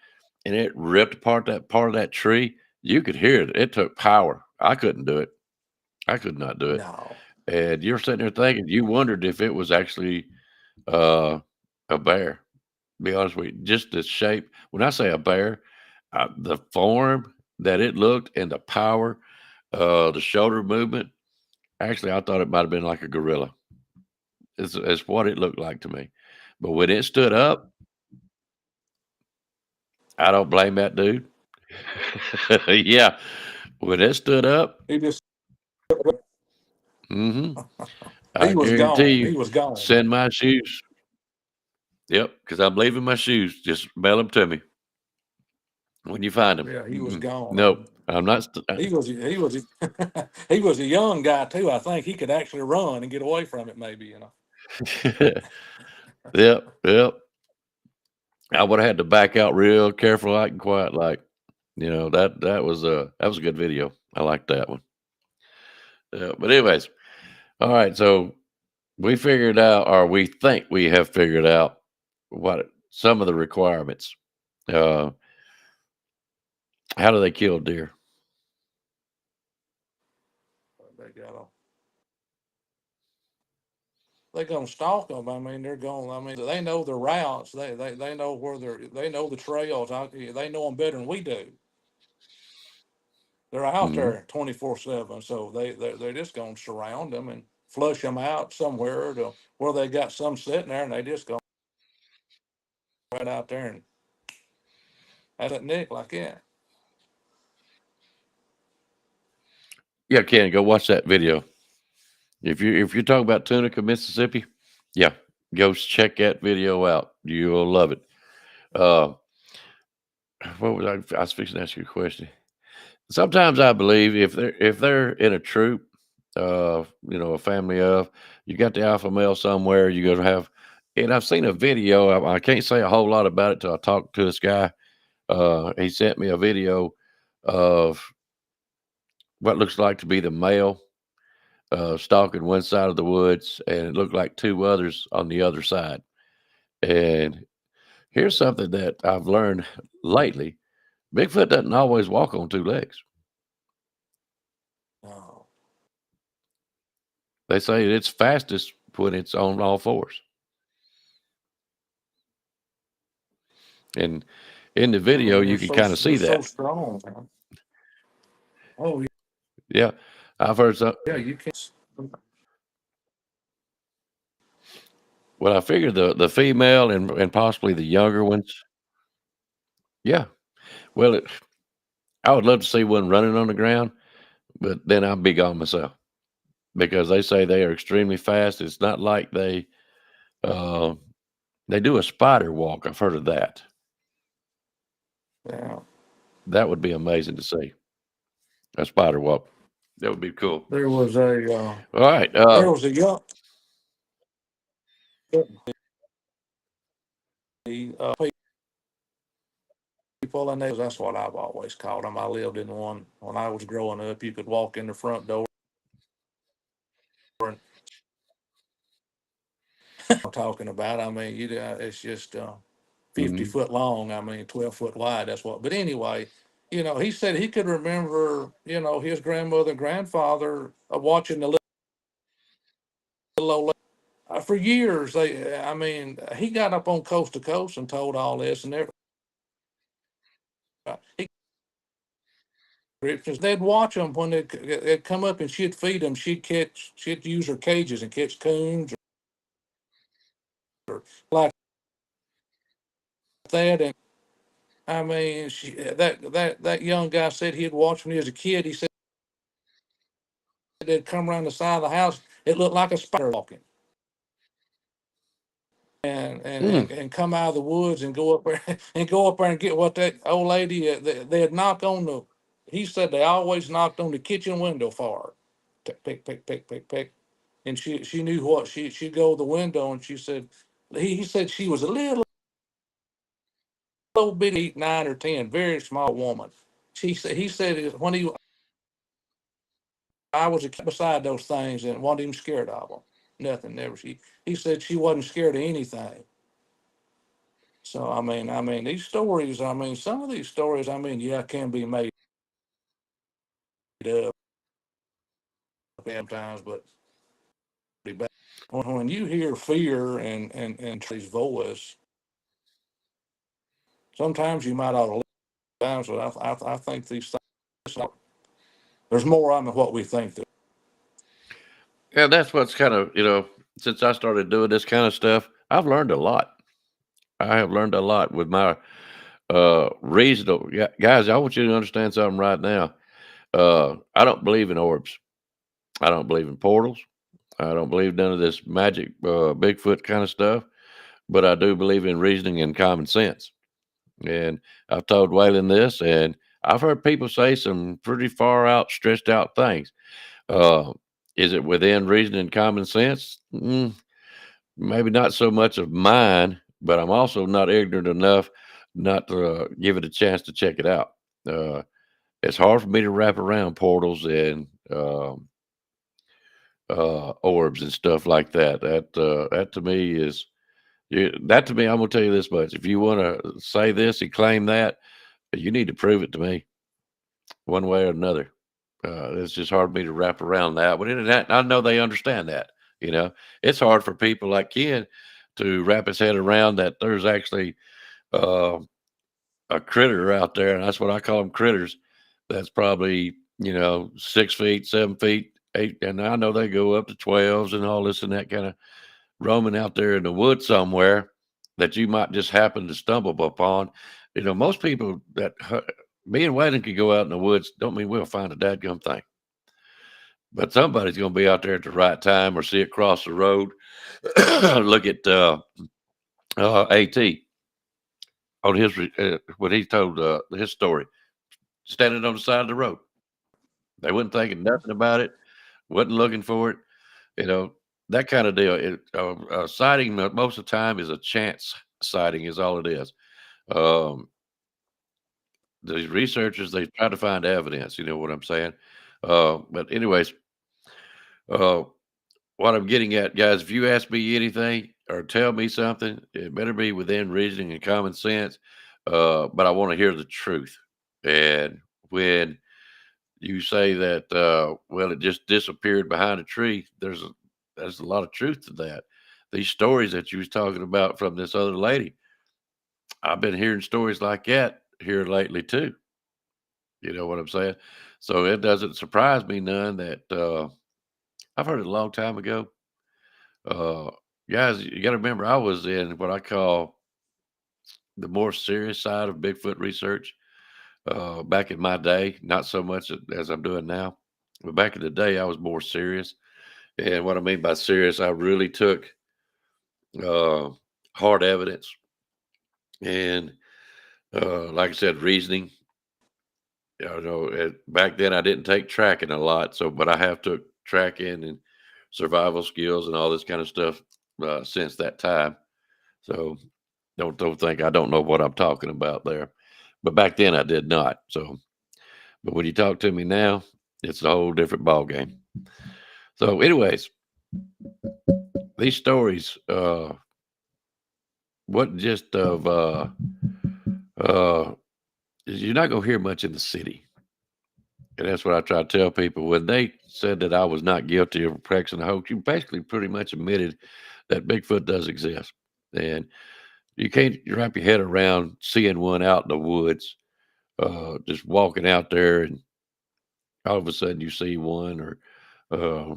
and it ripped apart that part of that tree, you could hear it. It took power. I couldn't do it. I could not do it. No. and you're sitting there thinking you wondered if it was actually uh, a bear. Be honest with you, just the shape. When I say a bear, the form that it looked and the power, the shoulder movement. Actually, I thought it might have been like a gorilla. Is what it looked like to me. But when it stood up, I don't blame that dude. Yeah, when it stood up, He just mhm, I he was guarantee gone. you, He was gone. send my shoes. Yep, because I'm leaving my shoes. Just mail them to me when you find them. Yeah, he was Mm-mm. gone. Nope, I'm not. He was he was a young guy too. I think he could actually run and get away from it. Maybe Yep, yep. I would have had to back out real careful, like and quiet, like that was a good video. I like that one. Yeah, but anyways, all right. So we figured out, or we think we have figured out what some of the requirements. Uh, how do they kill deer? they got they gonna stalk them. I mean, they're going. I mean, they know the routes. They know where they know the trails. They know them better than we do. They're out Hmm. there 24/7. So they're just gonna surround them and flush them out somewhere to where they got some sitting there, and they just go right out there and have that nick like that. Yeah, Ken, go watch that video. If you're talking about Tunica, Mississippi, yeah, go check that video out. You'll love it. Uh, what was I was fixing to ask you a question. Sometimes I believe if they're in a troop, a family of, you got the alpha male somewhere, you gotta have. And I've seen a video. I can't say a whole lot about it till I talk to this guy. He sent me a video of what looks like to be the male stalking one side of the woods, and it looked like two others on the other side. And here's something that I've learned lately: Bigfoot doesn't always walk on two legs. Oh, They say it's fastest when it's on all fours. And in the I video, mean, you can kind of they're see so that. strong. Man. Oh Yeah, I've heard some. yeah, you can't. Well, I figured the female and possibly the younger ones. Yeah. Well, I would love to see one running on the ground, but then I'd be gone myself because they say they are extremely fast. It's not like uh, they do a spider walk. I've heard of that. Yeah, That would be amazing to see a spider walk. That would be cool. there was a All right. there was a young people, and that's what I've always called them. I lived in one when I was growing up. You could walk in the front door and I'm talking about. I mean, it's just 50 Mhm. foot long. I mean, 12 foot wide. That's what. But anyway, he said he could remember, his grandmother and grandfather watching the little old for years. I mean, he got up on coast to coast and told all this and everything. He They'd watch them when they'd come up and she'd feed them. She'd use her cages and catch coons or like that. And I mean, that young guy said he'd watched when he was a kid. He said they'd come around the side of the house. It looked like a spider walking. Mm. And come out of the woods and go up there and go up there and get what that old lady they'd knock on the. He said they always knocked on the kitchen window for her. Pick, pick, pick, pick, pick, and she knew what she'd go to the window and she said he said she was a little bitty 9 or 10, very small woman. He said when I was a kid beside those things and wasn't even scared of them. Nothing, never. He said she wasn't scared of anything. So I mean, these stories. I mean, some of these stories. I mean, yeah, can be made up sometimes, but bad. When you hear fear and his voice, sometimes you might ought to listen. Times, but I think these things, there's more on than what we think. Yeah, that's what's kind of, since I started doing this kind of stuff, I've learned a lot. I have learned a lot with my reasonable guys. I want you to understand something right now. I don't believe in orbs. I don't believe in portals. I don't believe none of this magic Bigfoot kind of stuff. But I do believe in reasoning and common sense. And I've told Wayland this, and I've heard people say some pretty far out, stretched out things. Uh, is it within reason and common sense? Maybe not so much of mine, but I'm also not ignorant enough not to give it a chance to check it out. Uh, it's hard for me to wrap around portals and orbs and stuff like that. That to me is that to me. I'm gonna tell you this much: if you want to say this and claim that, you need to prove it to me one way or another. It's just hard for me to wrap around that. But I know they understand that. It's hard for people like Ken to wrap his head around that there's actually uh, a critter out there, and that's what I call them critters. That's probably 6 feet, 7 feet, eight, and I know they go up to 12s and all this and that kind of roaming out there in the woods somewhere that you might just happen to stumble upon. Most people me and Wayland could go out in the woods, don't mean we'll find a dadgum thing. But somebody's going to be out there at the right time or see it cross the road. Look at AT on his when he told his story, standing on the side of the road. They wasn't thinking nothing about it, wasn't looking for it. You know that kind of deal. Sighting most of the time is a chance sighting, is all it is. Um, the researchers they try to find evidence. You know what I'm saying? But anyways, uh, what I'm getting at, guys, if you ask me anything or tell me something, it better be within reasoning and common sense. But I want to hear the truth. And when you say that, well, it just disappeared behind a tree, there's a lot of truth to that. These stories that you was talking about from this other lady, I've been hearing stories like that here lately too. You know what I'm saying? So it doesn't surprise me none that I've heard it a long time ago. Uh, guys, you got to remember, I was in what I call the more serious side of Bigfoot research back in my day. Not so much as I'm doing now, but back in the day, I was more serious. And what I mean by serious, I really took uh, hard evidence and, like I said, reasoning. Back then I didn't take tracking a lot, but I have took tracking and survival skills and all this kind of stuff since that time. So don't think I don't know what I'm talking about there. But back then I did not. So, but when you talk to me now, it's a whole different ball game. So, anyways, these stories, what just of uh, you're not gonna hear much in the city, and that's what I try to tell people. When they said that I was not guilty of practicing a hoax, you basically pretty much admitted that Bigfoot does exist, and you can't wrap your head around seeing one out in the woods, just walking out there, and all of a sudden you see one, or uh,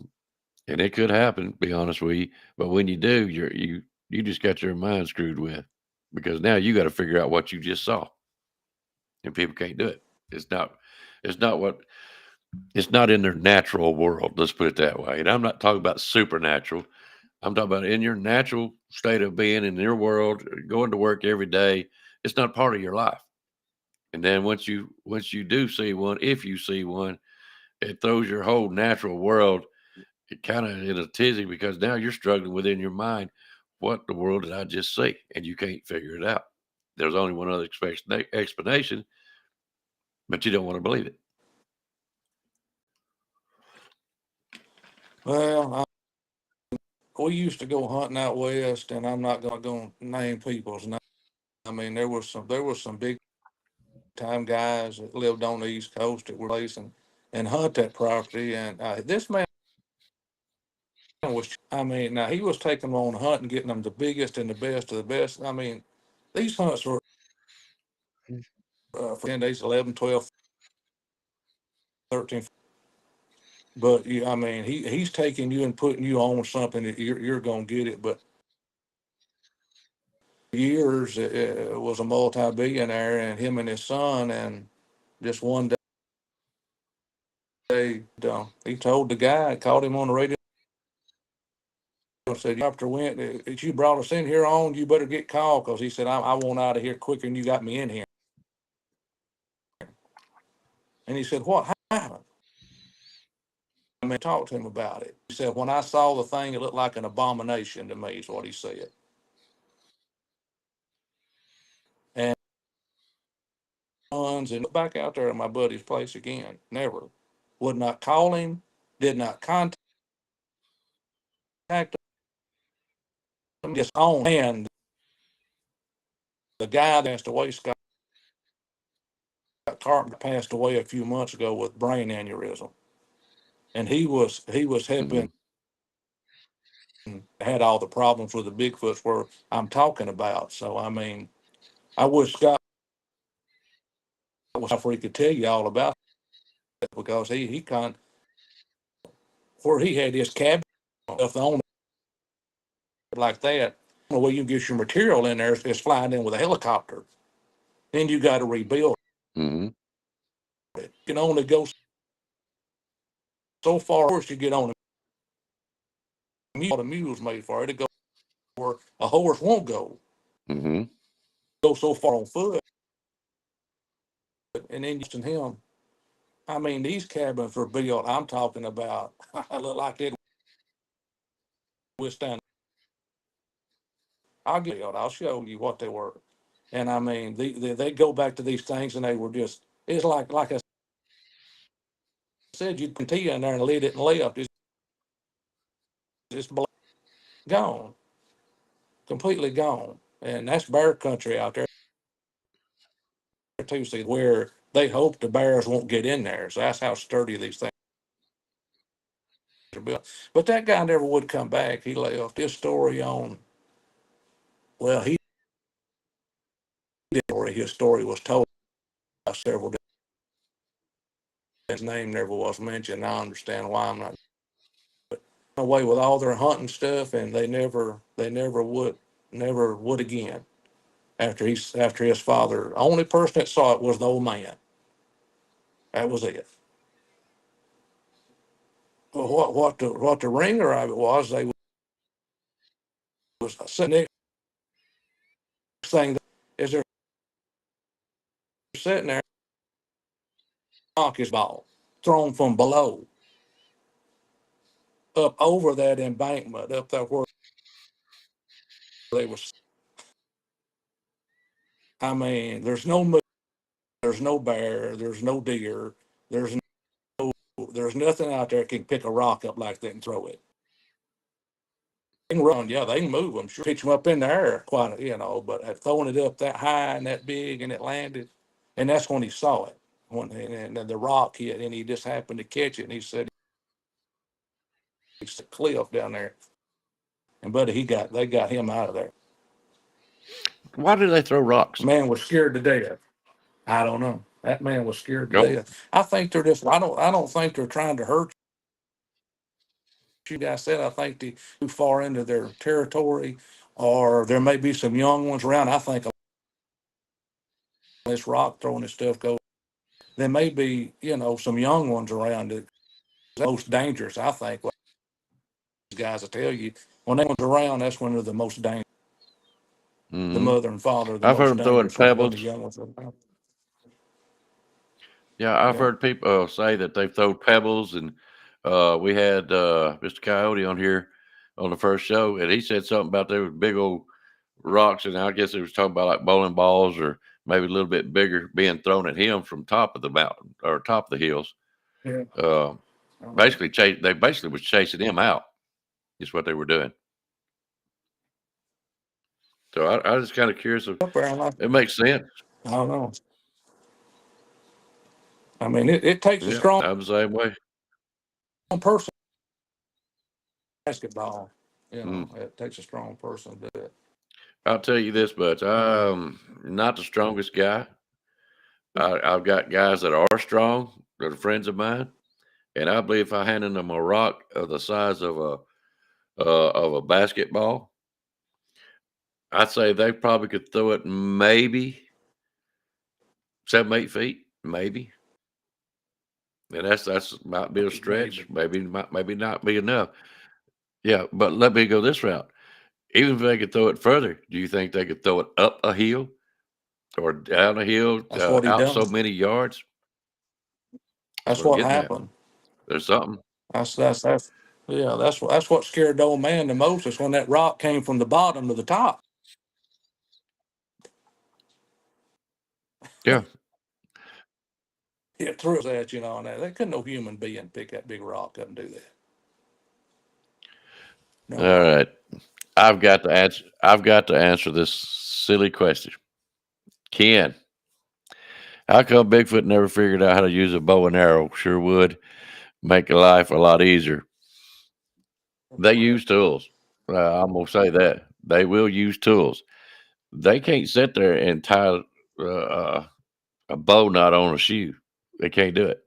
and it could happen. Be honest with you, but when you do, you just got your mind screwed with because now you got to figure out what you just saw, and people can't do it. It's not. It's not what. It's not in their natural world. Let's put it that way. And I'm not talking about supernatural. I'm talking about in your natural state of being in your world, going to work every day. It's not part of your life. And then once you do see one, if you see one, it throws your whole natural world it kind of in a tizzy because now you're struggling within your mind. What the world did I just see? And you can't figure it out. There's only one other explanation, but you don't want to believe it. Well, we used to go hunting out west, and I'm not going to name people's names. I mean, there was some big time guys that lived on the East Coast that were place and hunt that property. And this man I mean, now he was taking them on a hunt and getting them the biggest and the best of the best. I mean, these hunts were for 10 days, 11, 12, 13. But I mean, he's taking you and putting you on something that you're going to get it. But years, it was a multi-billionaire, and him and his son, and just one day, he told the guy, called him on the radio, and said, "After went, if you brought us in here on, you better get called," because he said, I want out of here quicker than you got me in here." And he said, "What happened?" I mean, talk to him about it. He said, "When I saw the thing, it looked like an abomination to me," is what he said. And back out there at my buddy's place again. Never. Would not call him, did not contact him, just on. And the guy that passed away, Scott Carpenter, passed away a few months ago with brain aneurysm. And he was helping, had all the problems with the Bigfoots where I'm talking about. So, I mean, I wish Scott was where he could tell you all about it, because he where he had his cabin, if the owner like that, the way you get your material in there is flying in with a helicopter. Then you got to rebuild Mm-hmm. it. You can only go so far. Of course, you get on a mule. The mule's made for it to go where a horse won't go. Mm-hmm. Go so far on foot, and then using him. I mean, these cabins were built. I'm talking about. I look like they withstand. I'll show you what they were. And I mean, they go back to these things, and they were just. It's like I said, you'd put tea in there and lit it and left. It's gone, completely gone. And that's bear country out there too. See, where they hope the bears won't get in there. So that's how sturdy these things are built. But that guy never would come back. He left. His story on. Well, he did. His story was told by several days. His name never was mentioned. I understand why. I'm not. But away with all their hunting stuff, and they never would again. After his father, the only person that saw it was the old man. That was it. Well, what the ringer of it was, they was sitting there. Thing is they're sitting there, knock his ball thrown from below up over that embankment up there where they was. I mean, there's no bear, there's no deer, there's there's nothing out there that can pick a rock up like that and throw it. They can run, yeah, they can move them, sure, pitch them up in the air, quite, but throwing it up that high and that big and it landed, and that's when he saw it. And the rock hit, and he just happened to catch it, and he said, "It's a cliff down there." And buddy, they got him out of there. Why do they throw rocks? Man was scared to death. I don't know. That man was scared to Nope. death. I think they're just. I don't think they're trying to hurt you. Guys said I think they too far into their territory, or there may be some young ones around. I think this rock throwing this stuff goes. There may be some young ones around it. The most dangerous, I think. What these guys will tell you when they one's around, that's when they're the most dangerous. The Mm-hmm. mother and father are the I've heard most them throwing dangerous when the pebbles. young ones are around. Yeah, I've Yeah. heard people say that they've thrown pebbles, and we had Mr. Coyote on here on the first show, and he said something about there was big old rocks, and I guess he was talking about like bowling balls or maybe a little bit bigger being thrown at him from top of the mountain or top of the hills. Yeah. Basically, they basically was chasing him out. Is what they were doing. So I was kind of curious if Up there, it makes sense. I don't know. I mean, it takes a Yeah, strong I'm the same way. person basketball. Mm. It takes a strong person to do it. I'll tell you this much. I mean, I'm not the strongest guy. I've got guys that are strong that are friends of mine, and I believe if I handed them a rock of the size of a basketball, I'd say they probably could throw it maybe 7, 8 feet, maybe. And that's might be a stretch, maybe. maybe not be enough. Yeah, but let me go this route. Even if they could throw it further, do you think they could throw it up a hill or down a hill, That's what he out done. so many yards? That's That's what I'm what getting at. happened. There's something. That's yeah. That's what scared the old man the most. Is when that rock came from the bottom to the top. Yeah. It threw that, and that couldn't no human being pick that big rock up and do that. No All way. right. I've got to answer. I've got to answer this silly question. Ken, how come Bigfoot never figured out how to use a bow and arrow? Sure would make life a lot easier. They use tools. I'm gonna say that they will use tools. They can't sit there and tie a bow knot on a shoe. They can't do it.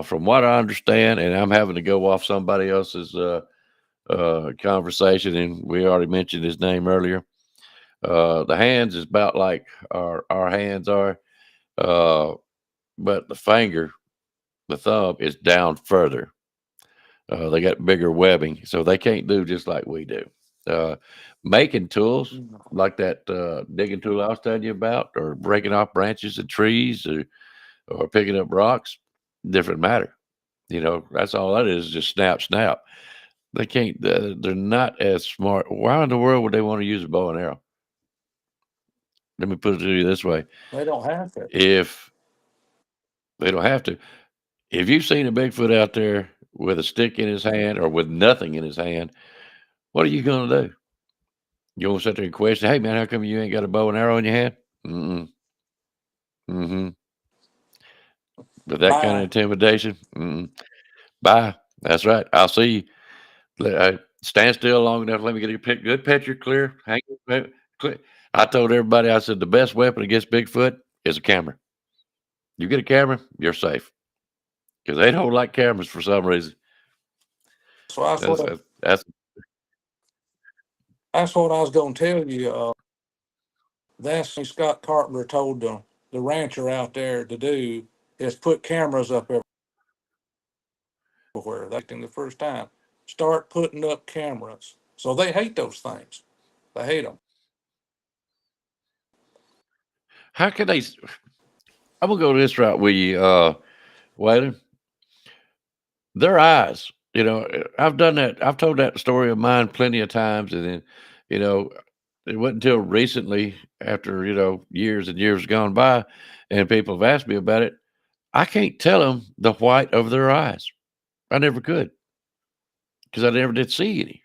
From what I understand, and I'm having to go off somebody else's conversation, and we already mentioned his name earlier. The hands is about like our hands are, uh, but the finger, the thumb, is down further. They got bigger webbing, so they can't do just like we do. Uh, Making tools No. like that digging tool I was telling you about, or breaking off branches of trees, or picking up rocks, different matter. That's all that is, just snap, snap. They can't. They're not as smart. Why in the world would they want to use a bow and arrow? Let me put it to you this way: They don't have to. if they don't have to, if you've seen a Bigfoot out there with a stick in his hand or with nothing in his hand, what are you going to do? You gonna sit there and question, "Hey man, how come you ain't got a bow and arrow in your hand?" Mm-mm. Mm-hmm. With that kind of Bye. intimidation, mm-mm. Bye. That's right. I'll see you. Stand still long enough. Let me get a good picture, clear. Hang clear. I told everybody, I said the best weapon against Bigfoot is a camera. You get a camera, you're safe because they don't like cameras for some reason. So that's That's what that's, that's that's what I was going to tell you. That's what Scott Carpenter told the rancher out there to do is put cameras up everywhere. That's the first time. Start putting up cameras. So they hate those things. They hate them. how can they? I'm gonna go this route with you, Waylon. Their eyes. I've done that. I've told that story of mine plenty of times, and then, you know, it wasn't until recently, after years and years gone by, and people have asked me about it. I can't tell them the white of their eyes. I never could because I never did see any.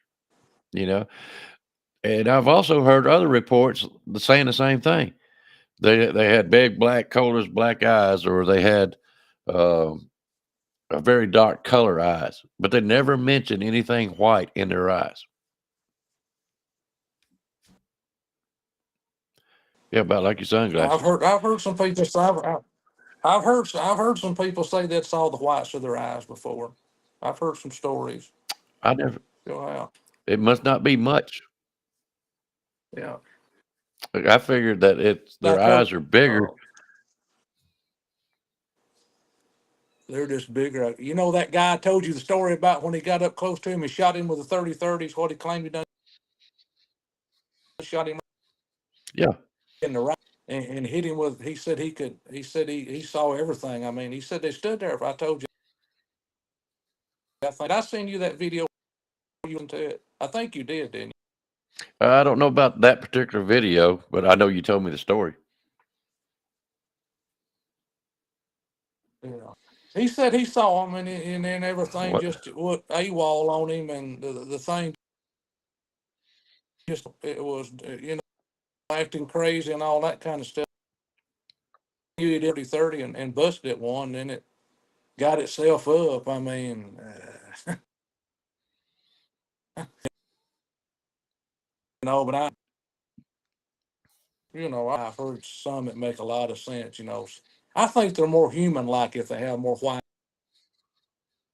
You know, and I've also heard other reports saying the same thing. They had big black, cold as black eyes, or they had um, a very dark color eyes, but they never mentioned anything white in their eyes. Yeah, about like your sunglasses. I've heard some people say I've heard some people say that saw the whites of their eyes before. I've heard some stories. I never. Go out. It must not be much. Yeah. Like, I figured that their Like her, eyes are bigger. uh, they're just bigger. You know that guy I told you the story about when he got up close to him, he shot him with a 30-30. What he claimed he done, shot him Yeah. in the right and hit him with. He said he could. He said he saw everything. I mean, he said they stood there. If I told you, I think I seen you that video. You into it? I think you didn't I don't know about that particular video, but I know you told me the story. you? Yeah. He said he saw him and then everything What? just what AWOL on him and the thing just it was acting crazy and all that kind of stuff. You did 30 and busted at one, then it got itself up. I mean, But I've heard some that make a lot of sense. I think they're more human-like if they have more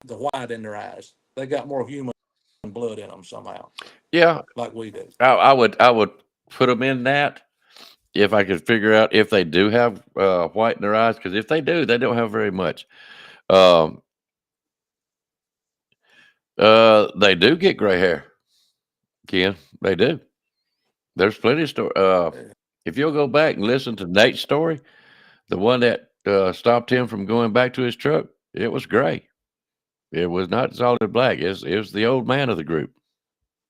the white in their eyes. They got more human blood in them somehow, Yeah, like we do. I would put them in that if I could figure out if they do have white in their eyes. Because if they do, they don't have very much. Um, they do get gray hair, Ken. They do. There's plenty of story. Yeah. If you'll go back and listen to Nate's story, the one that stopped him from going back to his truck, it was gray. It was not solid black. It was the old man of the group.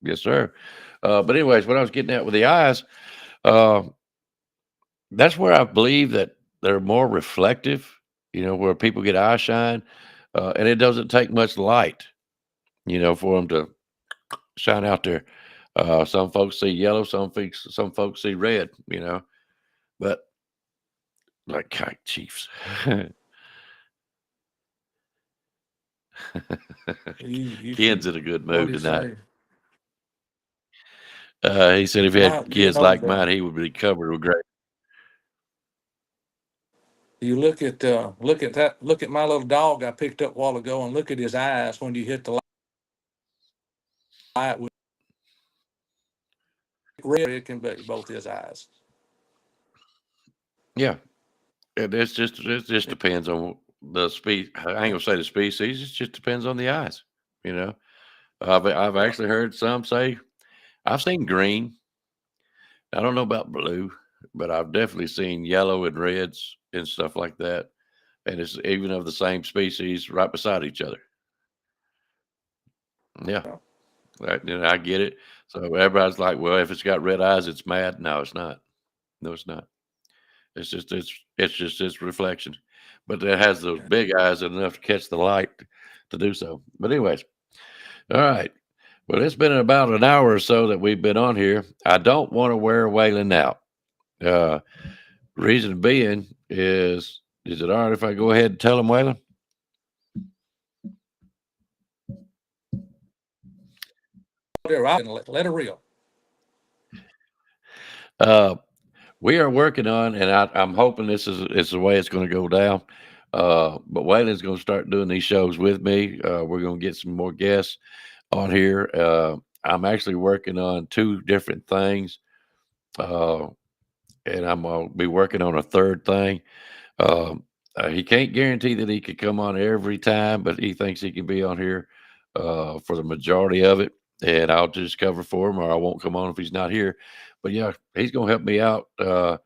Yes, sir. But anyways, what I was getting at with the eyes, uh, that's where I believe that they're more reflective. Where people get eye shine, and it doesn't take much light, for them to shine out there. Some folks see yellow, some folks see red. But like kite chiefs. You Ken's should. in a good What mood do you tonight. say? He said if he had kids like The, mine, he would be covered with gray. you look at my little dog I picked up a while ago, and look at his eyes when you hit the light with red. It can be both his eyes. Yeah, it just depends on the speed. I ain't gonna say the species. It just depends on the eyes. You know, I've Yeah. actually heard some say I've seen green. I don't know about blue, but I've definitely seen yellow and reds and stuff like that. And it's even of the same species right beside each other. Yeah, Yeah. I get it. So everybody's like, well, if it's got red eyes, it's mad. No, it's not. No, it's not. It's just its reflection, but it has those big eyes enough to catch the light to do so. But anyways, all right. Well, it's been about an hour or so that we've been on here. I don't want to wear Wayland out. Uh, reason being is it all right if I go ahead and tell him, Wayland? Let her reel. Uh, we are working on, and I'm hoping this is the way it's going to go down. But Wayland's going to start doing these shows with me. We're going to get some more guests on here. I'm actually working on two different things, uh, and I'm going to be working on a third thing. He can't guarantee that he could come on every time, but he thinks he can be on here for the majority of it, and I'll just cover for him, or I won't come on if he's not here. But yeah, he's going to help me out. Uh,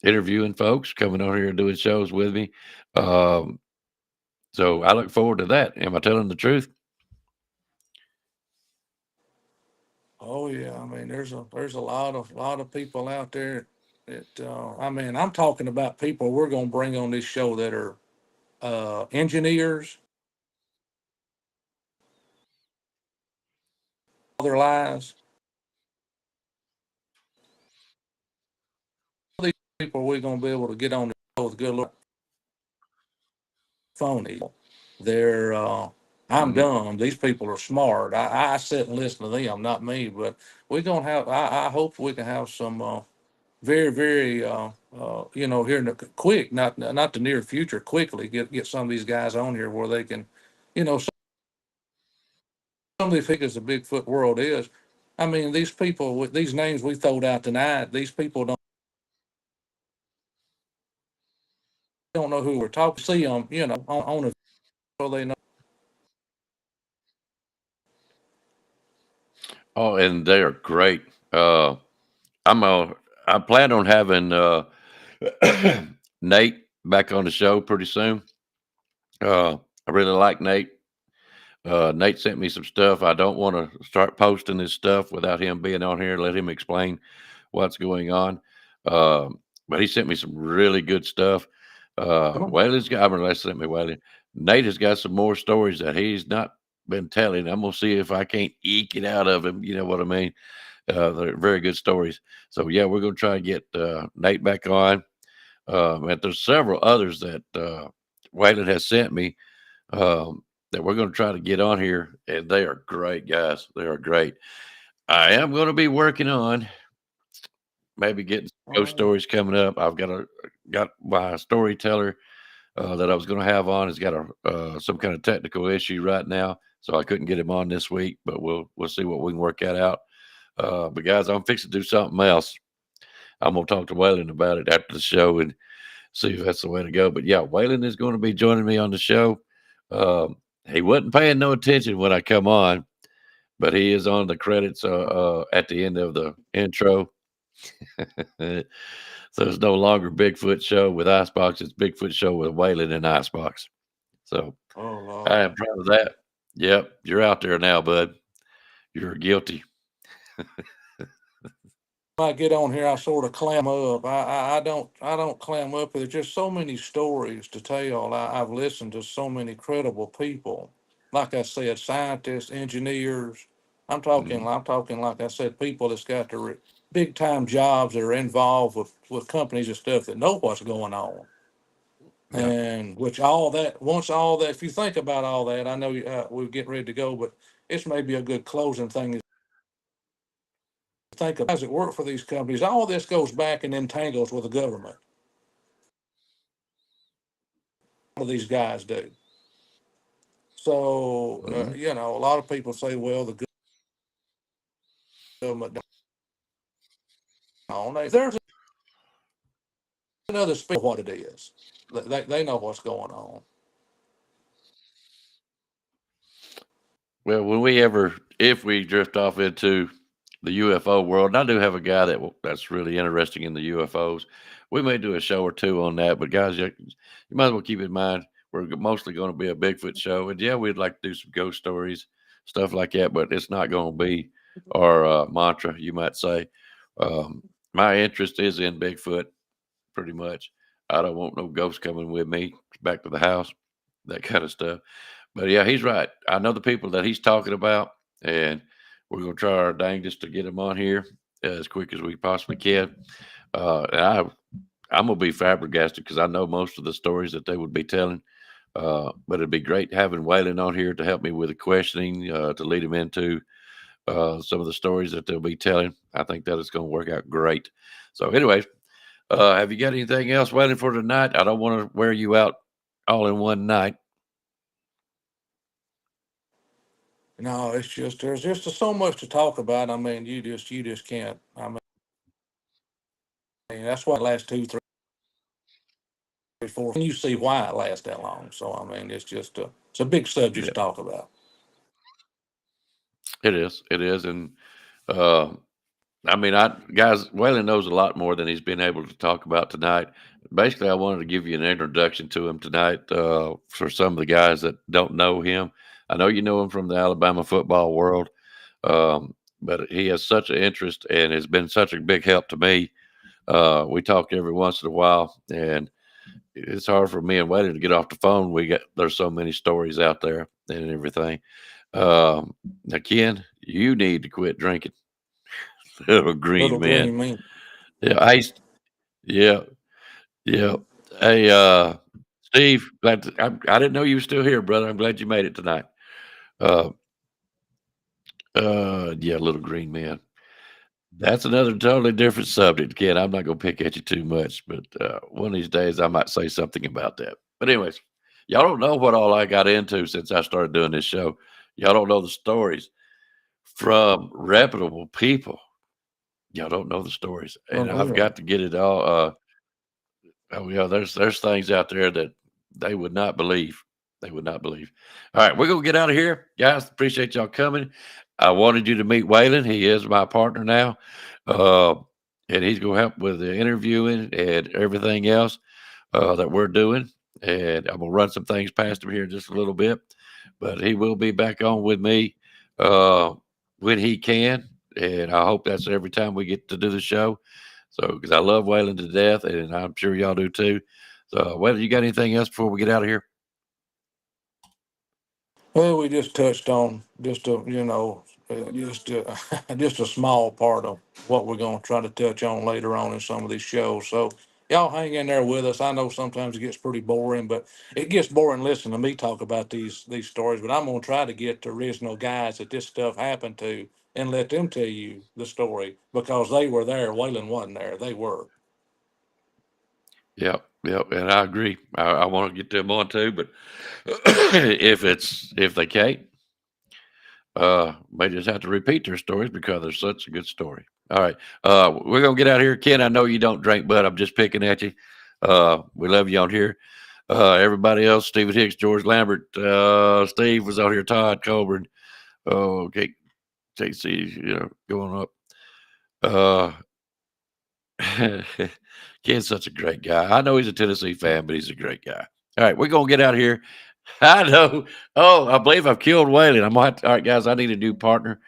interviewing folks, coming on here and doing shows with me. Um, so I look forward to that. Am I telling the truth? Oh yeah, I mean there's a lot of people out there that I mean I'm talking about people we're gonna bring on this show that are engineers all their lives. These people we're gonna be able to get on the show with good look phony. They're I'm Hmm. dumb. These people are smart. I sit and listen to them, not me. But we're gonna have. I hope we can have some very very here in the quick, not the near future. Quickly get some of these guys on here where they can, some of these figures the Bigfoot world is. I mean, these people with these names we throwed out tonight, these people don't know who we're talking. See them, on a so they know. Oh, and they are great. I'm a. I plan on having Nate back on the show pretty soon. I really like Nate. Nate sent me some stuff. I don't want to start posting this stuff without him being on here. Let him explain what's going on. But he sent me some really good stuff. Wayland's got, I mean, let's sent me Wayland. Nate has got some more stories that he's not been telling. I'm gonna see if I can't eke it out of him. You know what I mean? They're very good stories. So yeah, we're gonna try to get Nate back on. And there's several others that Wayland has sent me. that we're going to try to get on here, and they are great guys. They are great. I am going to be working on maybe getting some ghost Oh, stories coming up. I've got my storyteller that I was going to have on has got a some kind of technical issue right now, so I couldn't get him on this week. But we'll see what we can work that out. But guys, I'm fixing to do something else. I'm gonna talk to Waylon about it after the show and see if that's the way to go. But yeah, Waylon is going to be joining me on the show. He wasn't paying no attention when I come on, but he is on the credits at the end of the intro. So it's no longer Bigfoot Show with Icebox. It's Bigfoot Show with Waylon and Icebox. So oh I Lord. am proud of that. Yep, you're out there now, bud. You're guilty. I get on here, I sort of clam up. I don't clam up. There's just so many stories to tell. I've listened to so many credible people. Like I said, scientists, engineers. Mhm. I'm talking like I said, people that's got their big time jobs that are involved with companies and stuff that know what's going on. Yeah. And which all that once all that, if you think about all that, I know we're getting ready to go, but it's maybe a good closing thing think of guys that work for these companies. All this goes back and entangles with the government. All of these guys do. So, Mhm. a lot of people say, well, the government don't. There's another speak of what it is. They know what's going on. Well, if we drift off into the UFO world, and I do have a guy that's really interesting in the UFOs. We may do a show or two on that, but guys, you might as well keep in mind we're mostly going to be a Bigfoot show, and yeah, we'd like to do some ghost stories, stuff like that, but it's not going to be our mantra, you might say. Um, my interest is in Bigfoot, pretty much. I don't want no ghosts coming with me back to the house, that kind of stuff. But yeah, he's right. I know the people that he's talking about, and we're going to try our dangest to get him on here as quick as we possibly can. And I'm going to be flabbergasted because I know most of the stories that they would be telling. But it'd be great having Waylon on here to help me with the questioning, to lead him into some of the stories that they'll be telling. I think that is going to work out great. So, anyways, have you got anything else waiting for tonight? I don't want to wear you out all in one night. No, it's just there's just so much to talk about. I mean, you just can't. That's why it lasts two, three, four. And you see why it lasts that long. So I mean, it's a big subject Yeah, to talk about. it is. It is. And uh, I mean, guys, Waylon knows a lot more than he's been able to talk about tonight. Basically, I wanted to give you an introduction to him tonight for some of the guys that don't know him. I know you know him from the Alabama football world, but he has such an interest and has been such a big help to me. We talk every once in a while, and it's hard for me and Waylon to get off the phone. There's so many stories out there and everything. Now, Ken, you need to quit drinking. Little green Little man. green meat. Yeah, yeah, yeah. Hey, Steve, I didn't know you were still here, brother. I'm glad you made it tonight. Uh, yeah, little green man. That's another totally different subject, Ken. I'm not gonna pick at you too much, but one of these days I might say something about that. But anyways, y'all don't know what all I got into since I started doing this show. Y'all don't know the stories from reputable people. Y'all don't know the stories, Oh, and I've really? got to get it all. Oh yeah, there's things out there that they would not believe. They would not believe. All right, we're gonna get out of here, guys. Appreciate y'all coming. I wanted you to meet Waylon. He is my partner now, uh, and he's gonna help with the interviewing and everything else that we're doing. And I'm gonna run some things past him here in just a little bit, but he will be back on with me uh, when he can. And I hope that's every time we get to do the show. So, because I love Waylon to death, and I'm sure y'all do too. So, Waylon, you got anything else before we get out of here? Well, we just touched on just a small part of what we're going to try to touch on later on in some of these shows. So y'all hang in there with us. I know sometimes it gets pretty boring, but it gets boring listening to me talk about these stories. But I'm gonna try to get the original guys that this stuff happened to and let them tell you the story because they were there. Wayland wasn't there. They were. Yep, yep, and I agree. I want to get them on too, but if they can't, may just have to repeat their stories because they're such a good story. All right, we're gonna get out of here, Ken. I know you don't drink, but I'm just picking at you. We love you on here. Everybody else, Stephen Hicks, George Lambert, Steve was on here, Todd Colburn, okay, JC, going up. Ken's such a great guy. I know he's a Tennessee fan, but he's a great guy. All right, we're gonna get out of here. I know. Oh, I believe I've killed Wayland. I'm gonna all right, guys. I need a new partner.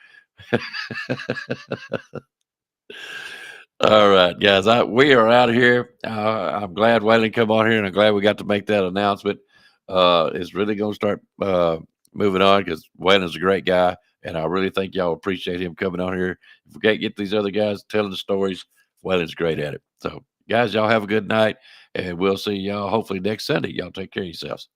All right, guys. We are out of here. I'm glad Wayland come on here, and I'm glad we got to make that announcement. It's really gonna start moving on because Wayland's a great guy, and I really think y'all appreciate him coming on here. If we can't get these other guys telling the stories, Wayland's great at it. So, guys, y'all have a good night, and we'll see y'all hopefully next Sunday. Y'all take care of yourselves.